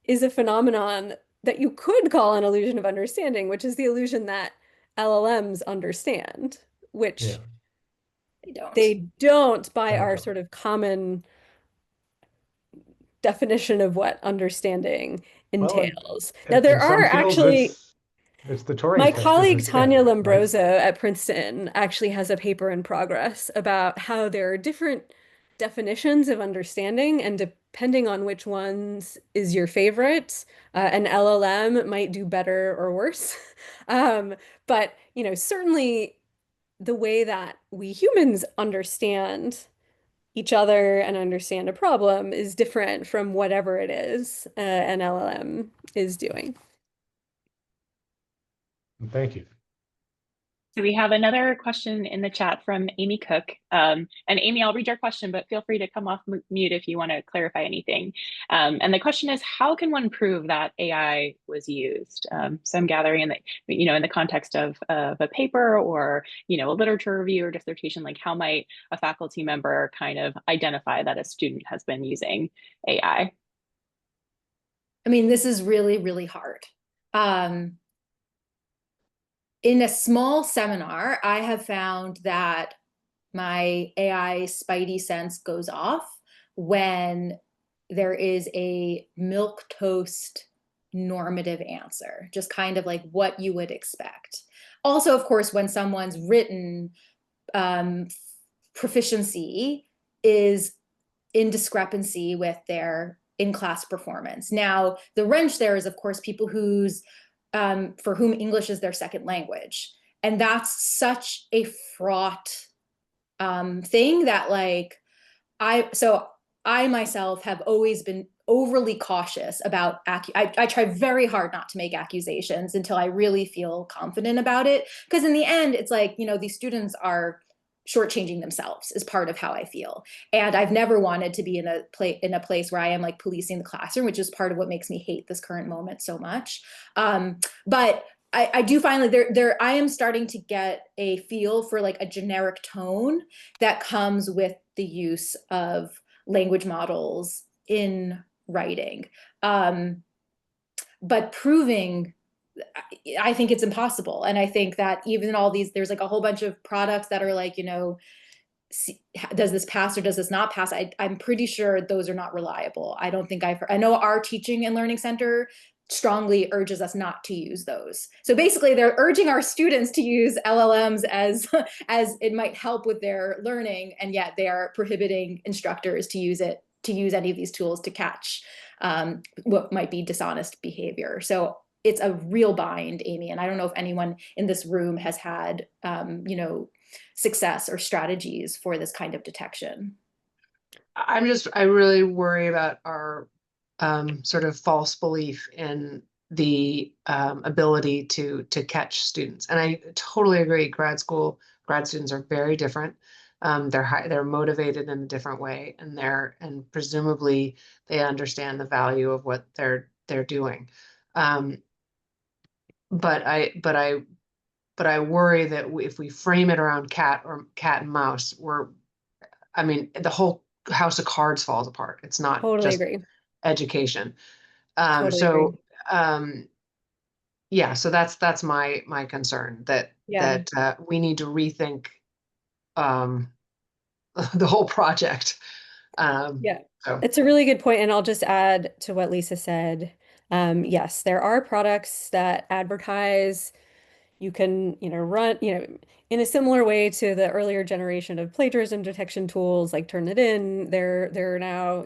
S3: is a phenomenon that you could call an illusion of understanding, which is the illusion that LLMs understand,
S5: Yeah.
S3: which
S4: They don't.
S3: they don't by
S5: They
S3: our
S5: don't.
S3: sort of common definition of what understanding
S5: Well,
S3: entails. Now, there
S5: in
S3: are
S5: some fields,
S3: actually,
S5: it's the Turing
S3: my
S5: test, isn't
S3: colleague
S5: it?
S3: Tanya
S5: Standard, right?
S3: Lombroso at Princeton actually has a paper in progress about how there are different definitions of understanding, and depending on which ones is your favorite, an LLM might do better or worse. Um, but, certainly the way that we humans understand each other and understand a problem is different from whatever it is an LLM is doing.
S5: Thank you.
S1: So we have another question in the chat from Amy Cook. And Amy, I'll read your question, but feel free to come off mute if you want to clarify anything. And the question is, how can one prove that AI was used? So I'm gathering in in the context of a paper or, a literature review or dissertation, like how might a faculty member kind of identify that a student has been using AI?
S4: I mean, this is really, really hard. In a small seminar, I have found that my AI spidey sense goes off when there is a milquetoast normative answer, just kind of like what you would expect. Also, of course, when someone's written proficiency is in discrepancy with their in-class performance. Now, the wrench there is, of course, people whose for whom English is their second language. And that's such a fraught thing that like, I myself have always been overly cautious about, I try very hard not to make accusations until I really feel confident about it. Because in the end, it's like, you know, these students are shortchanging themselves is part of how I feel. And I've never wanted to be in a place where I am like policing the classroom, which is part of what makes me hate this current moment so much. But I do find like I am starting to get a feel for like a generic tone that comes with the use of language models in writing. But proving, I think it's impossible. And I think that even all these, there's like a whole bunch of products that are like, you know, does this pass or does this not pass? I'm pretty sure those are not reliable. I don't think I know our teaching and learning center strongly urges us not to use those. So basically they're urging our students to use LLMs as it might help with their learning, and yet they are prohibiting instructors to use any of these tools to catch what might be dishonest behavior. So it's a real bind, Amy, and I don't know if anyone in this room has had you know, success or strategies for this kind of detection.
S6: I really worry about our sort of false belief in the ability to catch students. And I totally agree. Grad students are very different. They're motivated in a different way, and presumably they understand the value of what they're doing. But I worry that if we frame it around cat and mouse, I mean, the whole house of cards falls apart. It's not
S3: Totally
S6: just
S3: agree.
S6: education.
S3: Totally
S6: So
S3: agree.
S6: yeah, so that's my concern that we need to rethink the whole project.
S3: Yeah,
S6: so
S3: it's a really good point, and I'll just add to what Lisa said. Yes, there are products that advertise you can, run, in a similar way to the earlier generation of plagiarism detection tools like Turnitin. There are now,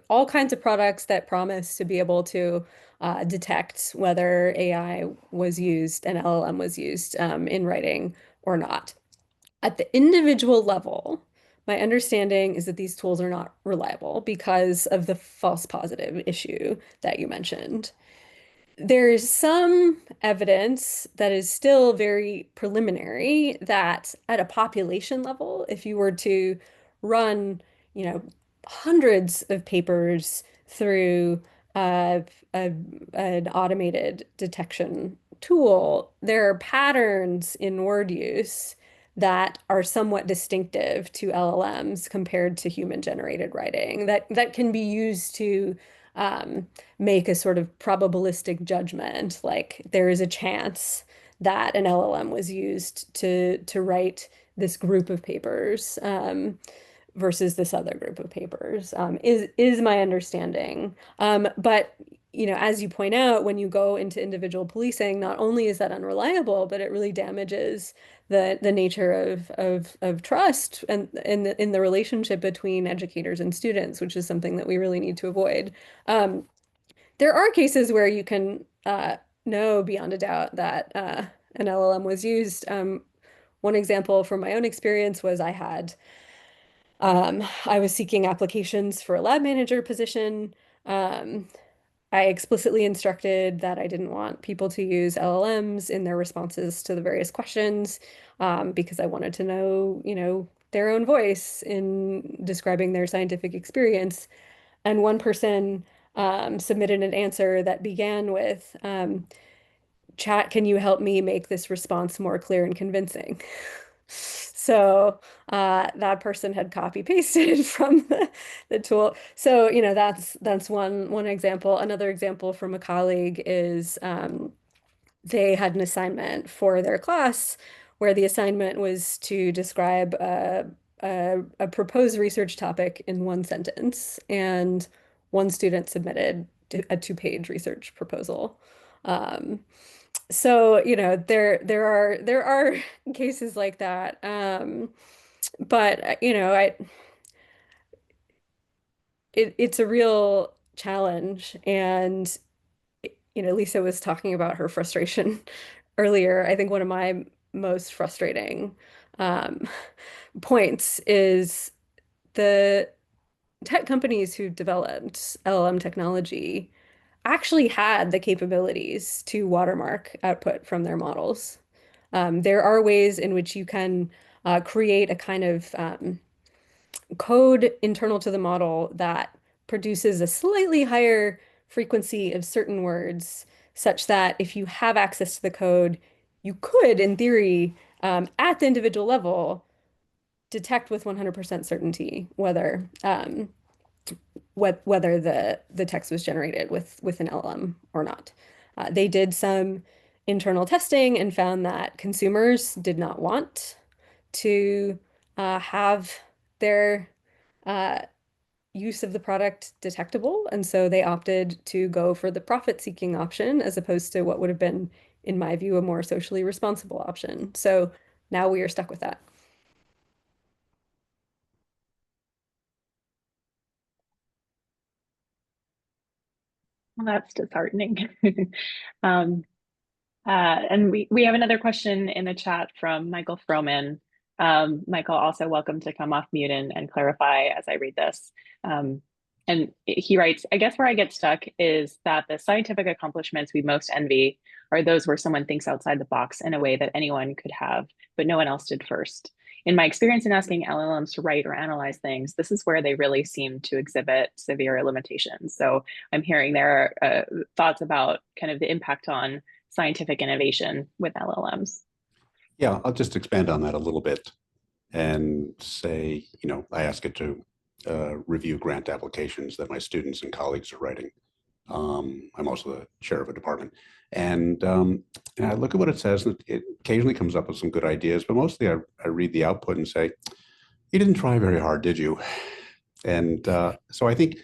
S3: all kinds of products that promise to be able to detect whether AI was used, an LLM was used in writing or not. At the individual level, my understanding is that these tools are not reliable because of the false positive issue that you mentioned. There's some evidence that is still very preliminary that at a population level, if you were to run, hundreds of papers through uh, an automated detection tool, there are patterns in word use that are somewhat distinctive to LLMs compared to human-generated writing that can be used to make a sort of probabilistic judgment, like there is a chance that an LLM was used to write this group of papers versus this other group of papers, is my understanding. But as you point out, when you go into individual policing, not only is that unreliable, but it really damages the nature of trust and in the relationship between educators and students, which is something that we really need to avoid. There are cases where you can know beyond a doubt that an LLM was used. One example from my own experience was I was seeking applications for a lab manager position. I explicitly instructed that I didn't want people to use LLMs in their responses to the various questions because I wanted to know, their own voice in describing their scientific experience. And one person submitted an answer that began with, "Chat, can you help me make this response more clear and convincing?" So that person had copy pasted from the tool. So, that's one example. Another example from a colleague is they had an assignment for their class where the assignment was to describe a proposed research topic in one sentence, and one student submitted a 2-page research proposal. So, you know, there are cases like that. But you know, it's a real challenge. And you know, Lisa was talking about her frustration earlier. I think one of my most frustrating um, points is the tech companies who developed LLM technology actually had the capabilities to watermark output from their models. There are ways in which you can create a kind of code internal to the model that produces a slightly higher frequency of certain words, such that if you have access to the code, you could, in theory, at the individual level, detect with 100% certainty whether the text was generated with an LLM or not. They did some internal testing and found that consumers did not want to have their use of the product detectable, and so they opted to go for the profit-seeking option as opposed to what would have been, in my view, a more socially responsible option. So now we are stuck with that.
S1: Well, that's disheartening. And we have another question in the chat from Michael Froman. Michael, also welcome to come off mute and clarify as I read this. And he writes, I guess where I get stuck is that the scientific accomplishments we most envy are those where someone thinks outside the box in a way that anyone could have, but no one else did first. In my experience in asking LLMs to write or analyze things, this is where they really seem to exhibit severe limitations. So I'm hearing there are thoughts about kind of the impact on scientific innovation with LLMs.
S7: Yeah, I'll just expand on that a little bit and say, you know, I ask it to review grant applications that my students and colleagues are writing. I'm also the chair of a department. And I look at what it says, and it occasionally comes up with some good ideas, but mostly I read the output and say, you didn't try very hard, did you? And so I think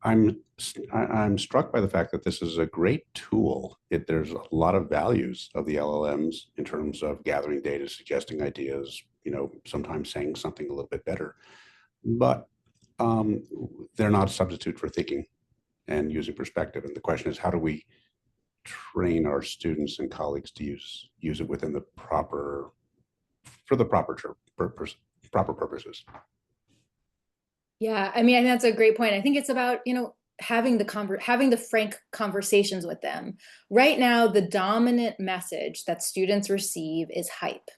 S7: I'm struck by the fact that this is a great tool. There's a lot of values of the LLMs in terms of gathering data, suggesting ideas, you know, sometimes saying something a little bit better, but they're not a substitute for thinking and using perspective. And the question is, how do we train our students and colleagues to use it within the proper purposes?
S4: Yeah, I mean, I think that's a great point. I think it's about, you know, having the frank conversations with them. Right now, the dominant message that students receive is hype.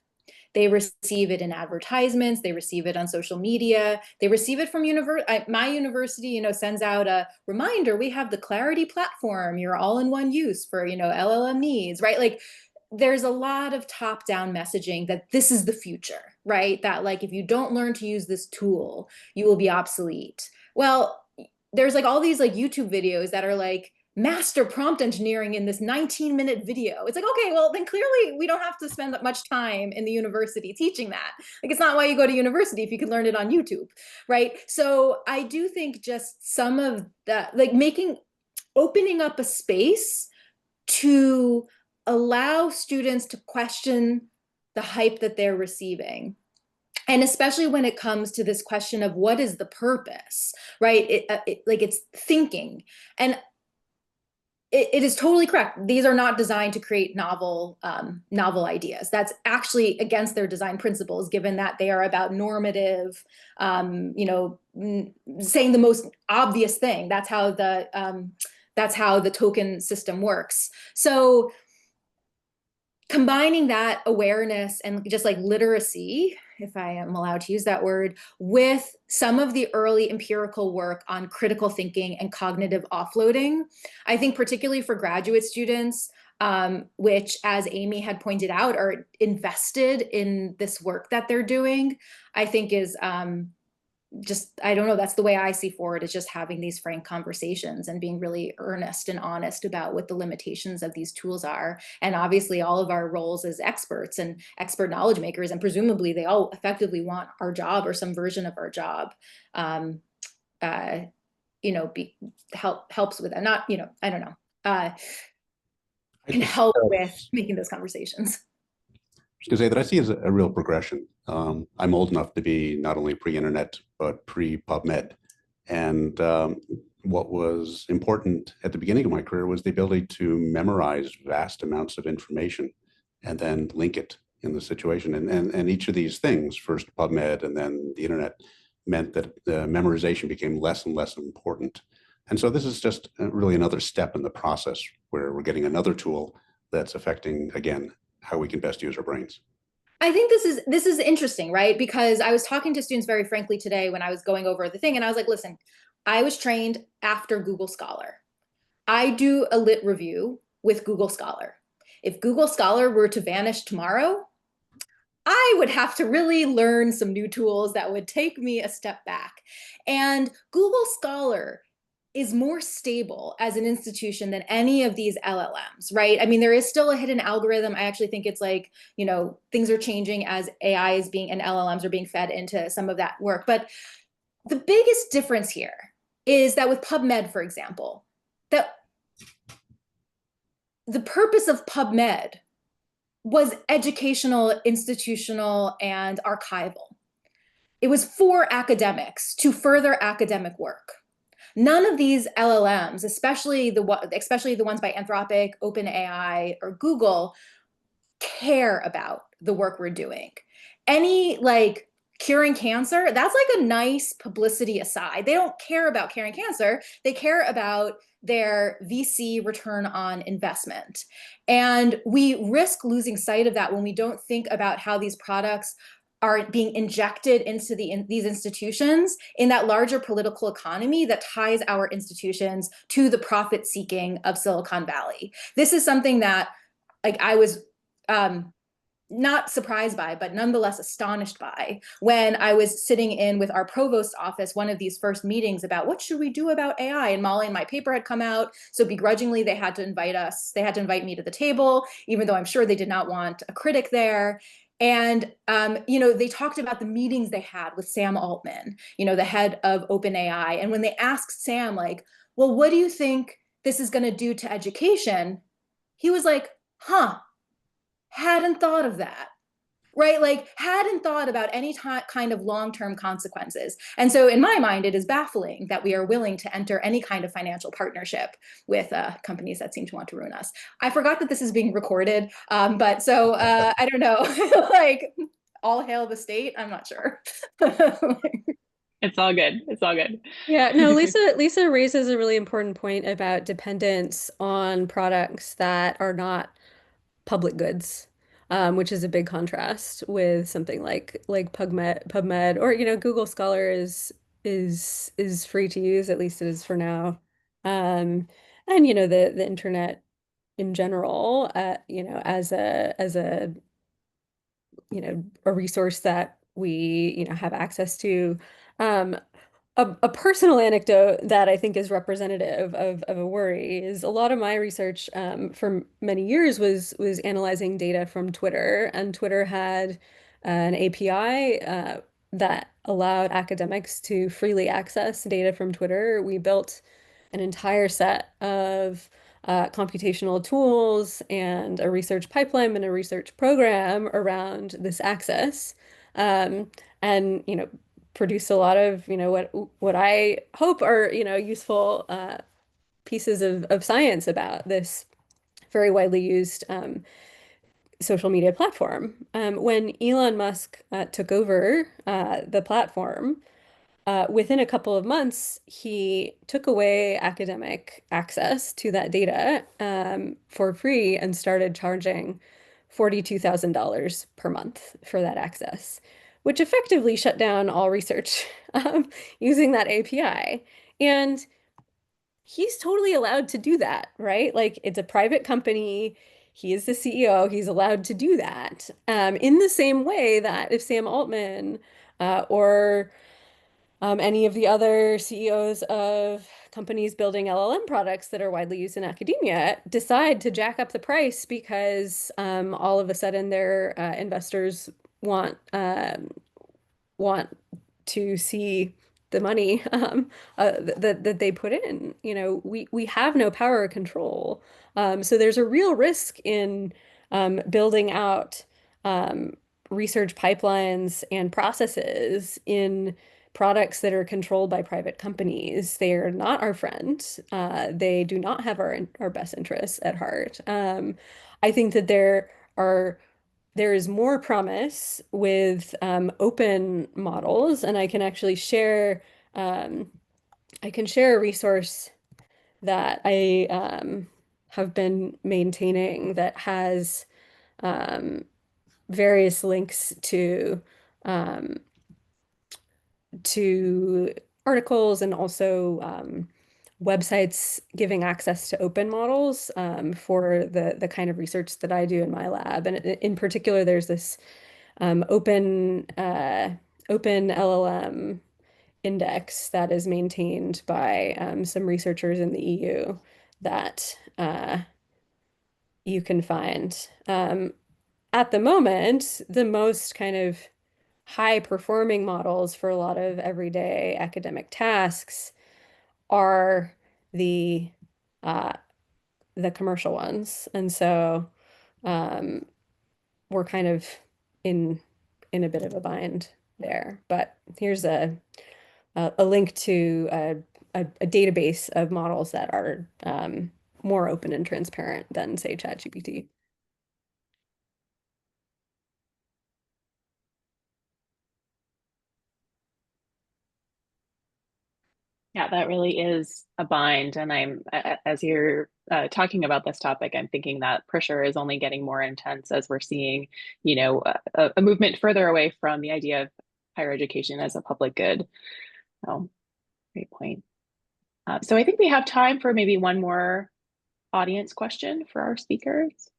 S4: They receive it in advertisements, they receive it on social media, they receive it from my university, you know, sends out a reminder, we have the Clarity platform, you're all in one use for, you know, LLM needs, right? Like, there's a lot of top-down messaging that this is the future, right? That like, if you don't learn to use this tool, you will be obsolete. Well, there's like all these like YouTube videos that are like, master prompt engineering in this 19-minute video. It's like, okay, well, then clearly we don't have to spend that much time in the university teaching that. Like, it's not why you go to university if you can learn it on YouTube, right? So I do think just some of that, like opening up a space to allow students to question the hype that they're receiving. And especially when it comes to this question of what is the purpose, right? It's thinking. And it is totally correct. These are not designed to create novel ideas. That's actually against their design principles, given that they are about normative, you know, saying the most obvious thing. That's how the token system works. So combining that awareness and just like literacy, if I am allowed to use that word, with some of the early empirical work on critical thinking and cognitive offloading, I think particularly for graduate students, which, as Amy had pointed out, are invested in this work that they're doing, I think is just, I don't know, that's the way I see forward, is just having these frank conversations and being really earnest and honest about what the limitations of these tools are. And obviously all of our roles as experts and expert knowledge makers, and presumably they all effectively want our job or some version of our job, helps with that. Not, I don't know, can help with making those conversations.
S7: I was going to say that I see as a real progression. I'm old enough to be not only pre-internet, but pre-PubMed. And what was important at the beginning of my career was the ability to memorize vast amounts of information and then link it in the situation. And each of these things, first PubMed and then the internet, meant that the memorization became less and less important. And so this is just really another step in the process where we're getting another tool that's affecting, again, how we can best use our brains.
S4: I think this is interesting, right? Because I was talking to students very frankly today when I was going over the thing, and I was like, listen, I was trained after Google Scholar. I do a lit review with Google Scholar. If Google Scholar were to vanish tomorrow, I would have to really learn some new tools that would take me a step back. And Google Scholar is more stable as an institution than any of these LLMs, right? I mean, there is still a hidden algorithm. I actually think it's like, things are changing as AI is being, and LLMs are being fed into some of that work. But the biggest difference here is that with PubMed, for example, that the purpose of PubMed was educational, institutional, and archival. It was for academics to further academic work. None of these LLMs, especially the ones by Anthropic, OpenAI, or Google, care about the work we're doing. Any curing cancer, that's like a nice publicity aside. They don't care about curing cancer. They care about their VC return on investment. And we risk losing sight of that when we don't think about how these products are being injected into these institutions in that larger political economy that ties our institutions to the profit seeking of Silicon Valley. This is something that I was not surprised by, but nonetheless astonished by when I was sitting in with our provost's office, one of these first meetings about what should we do about AI, and Molly and my paper had come out. So begrudgingly, they had to invite me to the table, even though I'm sure they did not want a critic there. And, they talked about the meetings they had with Sam Altman, the head of OpenAI. And when they asked Sam, well, what do you think this is going to do to education? He was like, hadn't thought of that, right? Hadn't thought about any kind of long-term consequences. And so in my mind, it is baffling that we are willing to enter any kind of financial partnership with companies that seem to want to ruin us. I forgot that this is being recorded, but so I don't know, all hail the state. I'm not sure.
S1: It's all good. It's all good.
S3: Yeah, no, Lisa raises a really important point about dependence on products that are not public goods, which is a big contrast with something like PubMed, or Google Scholar is free to use, at least it is for now, and the internet in general, as a resource that we have access to. A personal anecdote that I think is representative of a worry is a lot of my research for many years was analyzing data from Twitter, and Twitter had an API that allowed academics to freely access data from Twitter. We built an entire set of computational tools and a research pipeline and a research program around this access, and produce a lot of what I hope are useful pieces of science about this very widely used social media platform. When Elon Musk took over the platform, within a couple of months, he took away academic access to that data for free and started charging $42,000 per month for that access, which effectively shut down all research using that API. And he's totally allowed to do that, right? It's a private company. He is the CEO. He's allowed to do that. In the same way that if Sam Altman or any of the other CEOs of companies building LLM products that are widely used in academia decide to jack up the price because all of a sudden their investors want want to see the money that they put in. You know, we have no power or control. So there's a real risk in building out research pipelines and processes in products that are controlled by private companies. They are not our friends. They do not have our best interests at heart. I think that there is more promise with open models, and I can actually share I can share a resource that I have been maintaining that has um, various links um, to articles and also websites giving access to open models for the kind of research that I do in my lab. And in particular, there's this open LLM index that is maintained by some researchers in the EU that you can find. At the moment, the most kind of high performing models for a lot of everyday academic tasks are the uh, the commercial ones. And so um, we're kind of in in a bit of a bind there. But here's a link to a database of models that are more open and transparent than, say, ChatGPT.
S1: Yeah, that really is a bind. And as you're talking about this topic, I'm thinking that pressure is only getting more intense as we're seeing, a movement further away from the idea of higher education as a public good. So, great point. So I think we have time for maybe one more audience question for our speakers.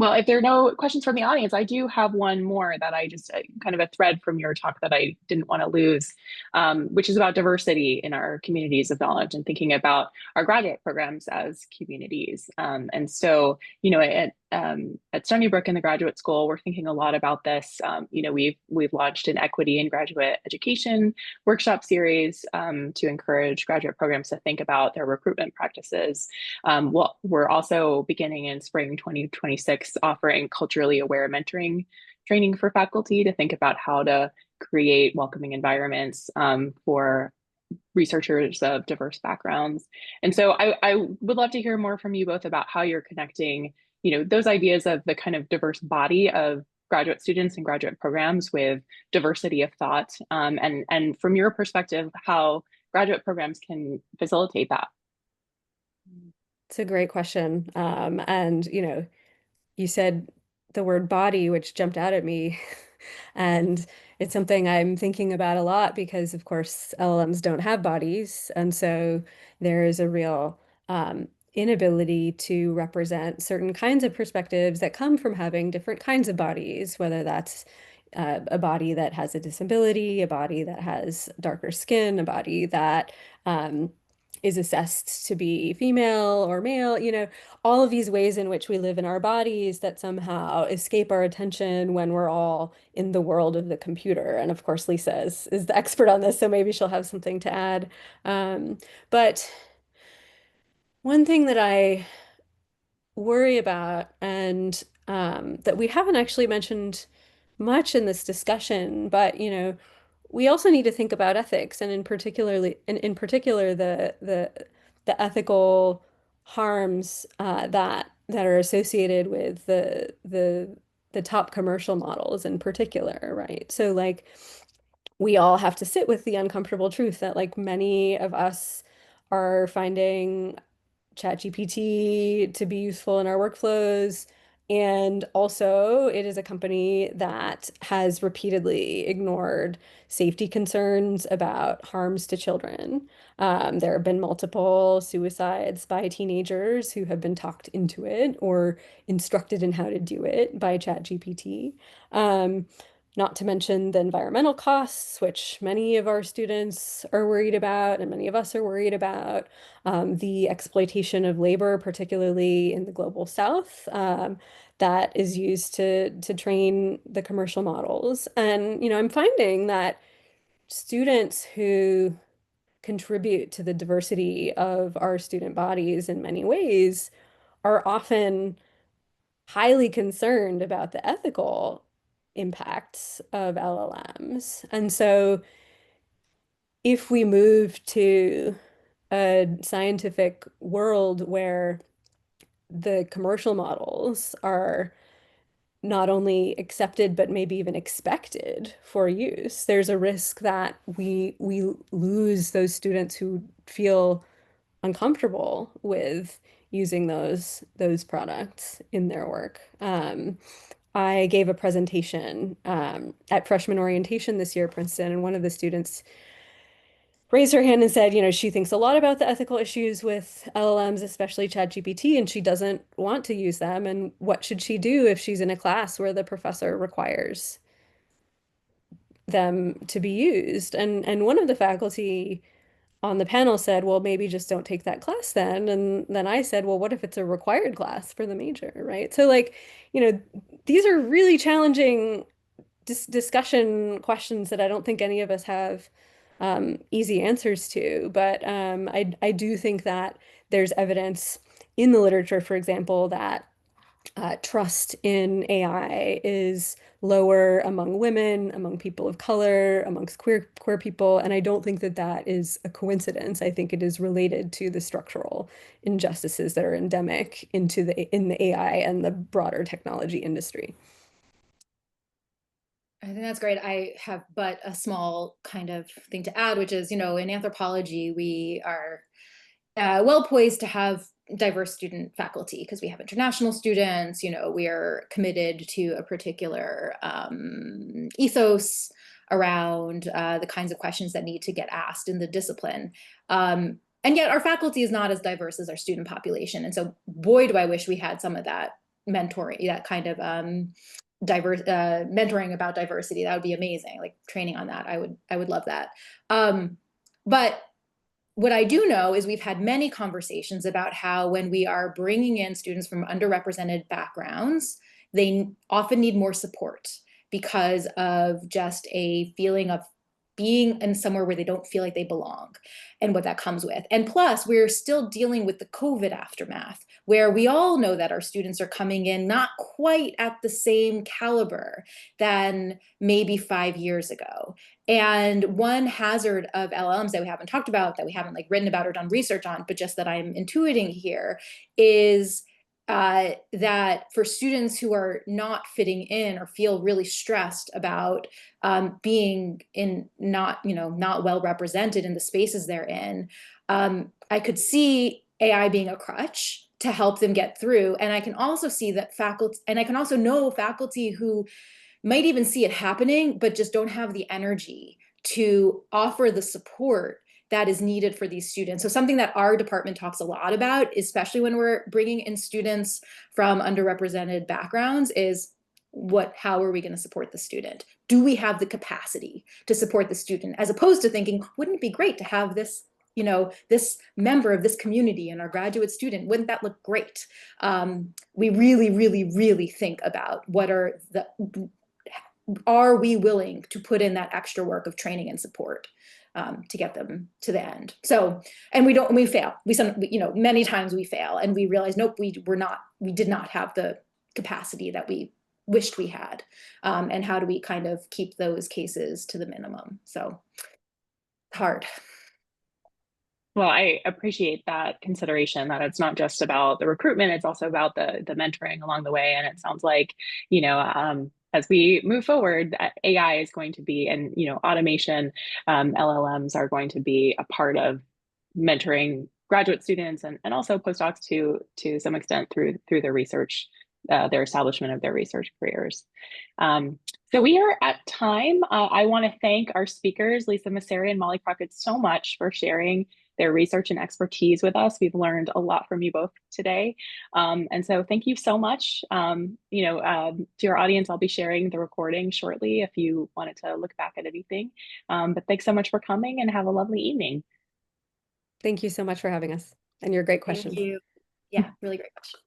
S1: Well, if there are no questions from the audience, I do have one more that I just kind of a thread from your talk that I didn't want to lose, which is about diversity in our communities of knowledge and thinking about our graduate programs as communities. And so, at Stony Brook in the graduate school, we're thinking a lot about this. We've launched an equity in graduate education workshop series to encourage graduate programs to think about their recruitment practices. We're also beginning in spring 2026 offering culturally aware mentoring training for faculty to think about how to create welcoming environments for researchers of diverse backgrounds. And so I would love to hear more from you both about how you're connecting, those ideas of the kind of diverse body of graduate students and graduate programs with diversity of thought, and from your perspective, how graduate programs can facilitate that.
S3: It's a great question. And, you said the word body, which jumped out at me. And it's something I'm thinking about a lot because, of course, LLMs don't have bodies. And so there is a real inability to represent certain kinds of perspectives that come from having different kinds of bodies, whether that's a body that has a disability, a body that has darker skin, a body that is assessed to be female or male, all of these ways in which we live in our bodies that somehow escape our attention when we're all in the world of the computer. And of course, Lisa is the expert on this, so maybe she'll have something to add. But one thing that I worry about and that we haven't actually mentioned much in this discussion, but we also need to think about ethics and in particular the ethical harms that are associated with the top commercial models in particular, right? So like we all have to sit with the uncomfortable truth that like many of us are finding ChatGPT to be useful in our workflows And also, it is a company that has repeatedly ignored safety concerns about harms to children. There have been multiple suicides by teenagers who have been talked into it or instructed in how to do it by ChatGPT. Not to mention the environmental costs, which many of our students are worried about and many of us are worried about. The exploitation of labor, particularly in the global south, that is used to train the commercial models. And, I'm finding that students who contribute to the diversity of our student bodies in many ways are often highly concerned about the ethical impacts of LLMs. And so if we move to a scientific world where the commercial models are not only accepted but maybe even expected for use, there's a risk that we lose those students who feel uncomfortable with using those products in their work. I gave a presentation at freshman orientation this year at Princeton, and one of the students raised her hand and said, she thinks a lot about the ethical issues with LLMs, especially ChatGPT, and she doesn't want to use them. And what should she do if she's in a class where the professor requires them to be used? And one of the faculty on the panel said, well, maybe just don't take that class then. And then I said, well, what if it's a required class for the major, right? So these are really challenging discussion questions that I don't think any of us have easy answers to. But I do think that there's evidence in the literature, for example, that trust in AI is lower among women, among people of color, amongst queer people, and I don't think that that is a coincidence. I think it is related to the structural injustices that are endemic in the AI and the broader technology industry.
S4: I think that's great. I have but a small kind of thing to add, which is, in anthropology, we are well poised to have diverse student faculty because we have international students. We are committed to a particular ethos around the kinds of questions that need to get asked in the discipline. And yet our faculty is not as diverse as our student population. And so, boy, do I wish we had some of that mentoring, that kind of diverse mentoring about diversity. That would be amazing. Like training on that. I would love that. But what I do know is we've had many conversations about how when we are bringing in students from underrepresented backgrounds, they often need more support because of just a feeling of being in somewhere where they don't feel like they belong and what that comes with. And plus, we're still dealing with the COVID aftermath, where we all know that our students are coming in not quite at the same caliber than maybe 5 years ago. And one hazard of LLMs that we haven't talked about, that we haven't written about or done research on, but just that I'm intuiting here, is that for students who are not fitting in or feel really stressed about being not well represented in the spaces they're in, I could see AI being a crutch to help them get through. And I can also see that faculty, and I can also know faculty who might even see it happening, but just don't have the energy to offer the support that is needed for these students. So something that our department talks a lot about, especially when we're bringing in students from underrepresented backgrounds, is how are we going to support the student? Do we have the capacity to support the student? As opposed to thinking, wouldn't it be great to have this, this member of this community and our graduate student? Wouldn't that look great? We really, really, really think about are we willing to put in that extra work of training and support to get them to the end? So, and we fail. Many times we fail and we realize, nope, we did not have the capacity that we wished we had. And how do we kind of keep those cases to the minimum? So hard.
S1: Well, I appreciate that consideration, that it's not just about the recruitment, it's also about the mentoring along the way. And it sounds like, as we move forward, AI is going to be, and automation, LLMs are going to be a part of mentoring graduate students and also postdocs to some extent through their research their establishment of their research careers. So we are at time. I want to thank our speakers, Lisa Messeri and Molly Crockett, so much for sharing their research and expertise with us. We've learned a lot from you both today. And so thank you so much. To your audience, I'll be sharing the recording shortly if you wanted to look back at anything. But thanks so much for coming and have a lovely evening.
S3: Thank you so much for having us and your great questions.
S4: Thank you. Yeah, really great question.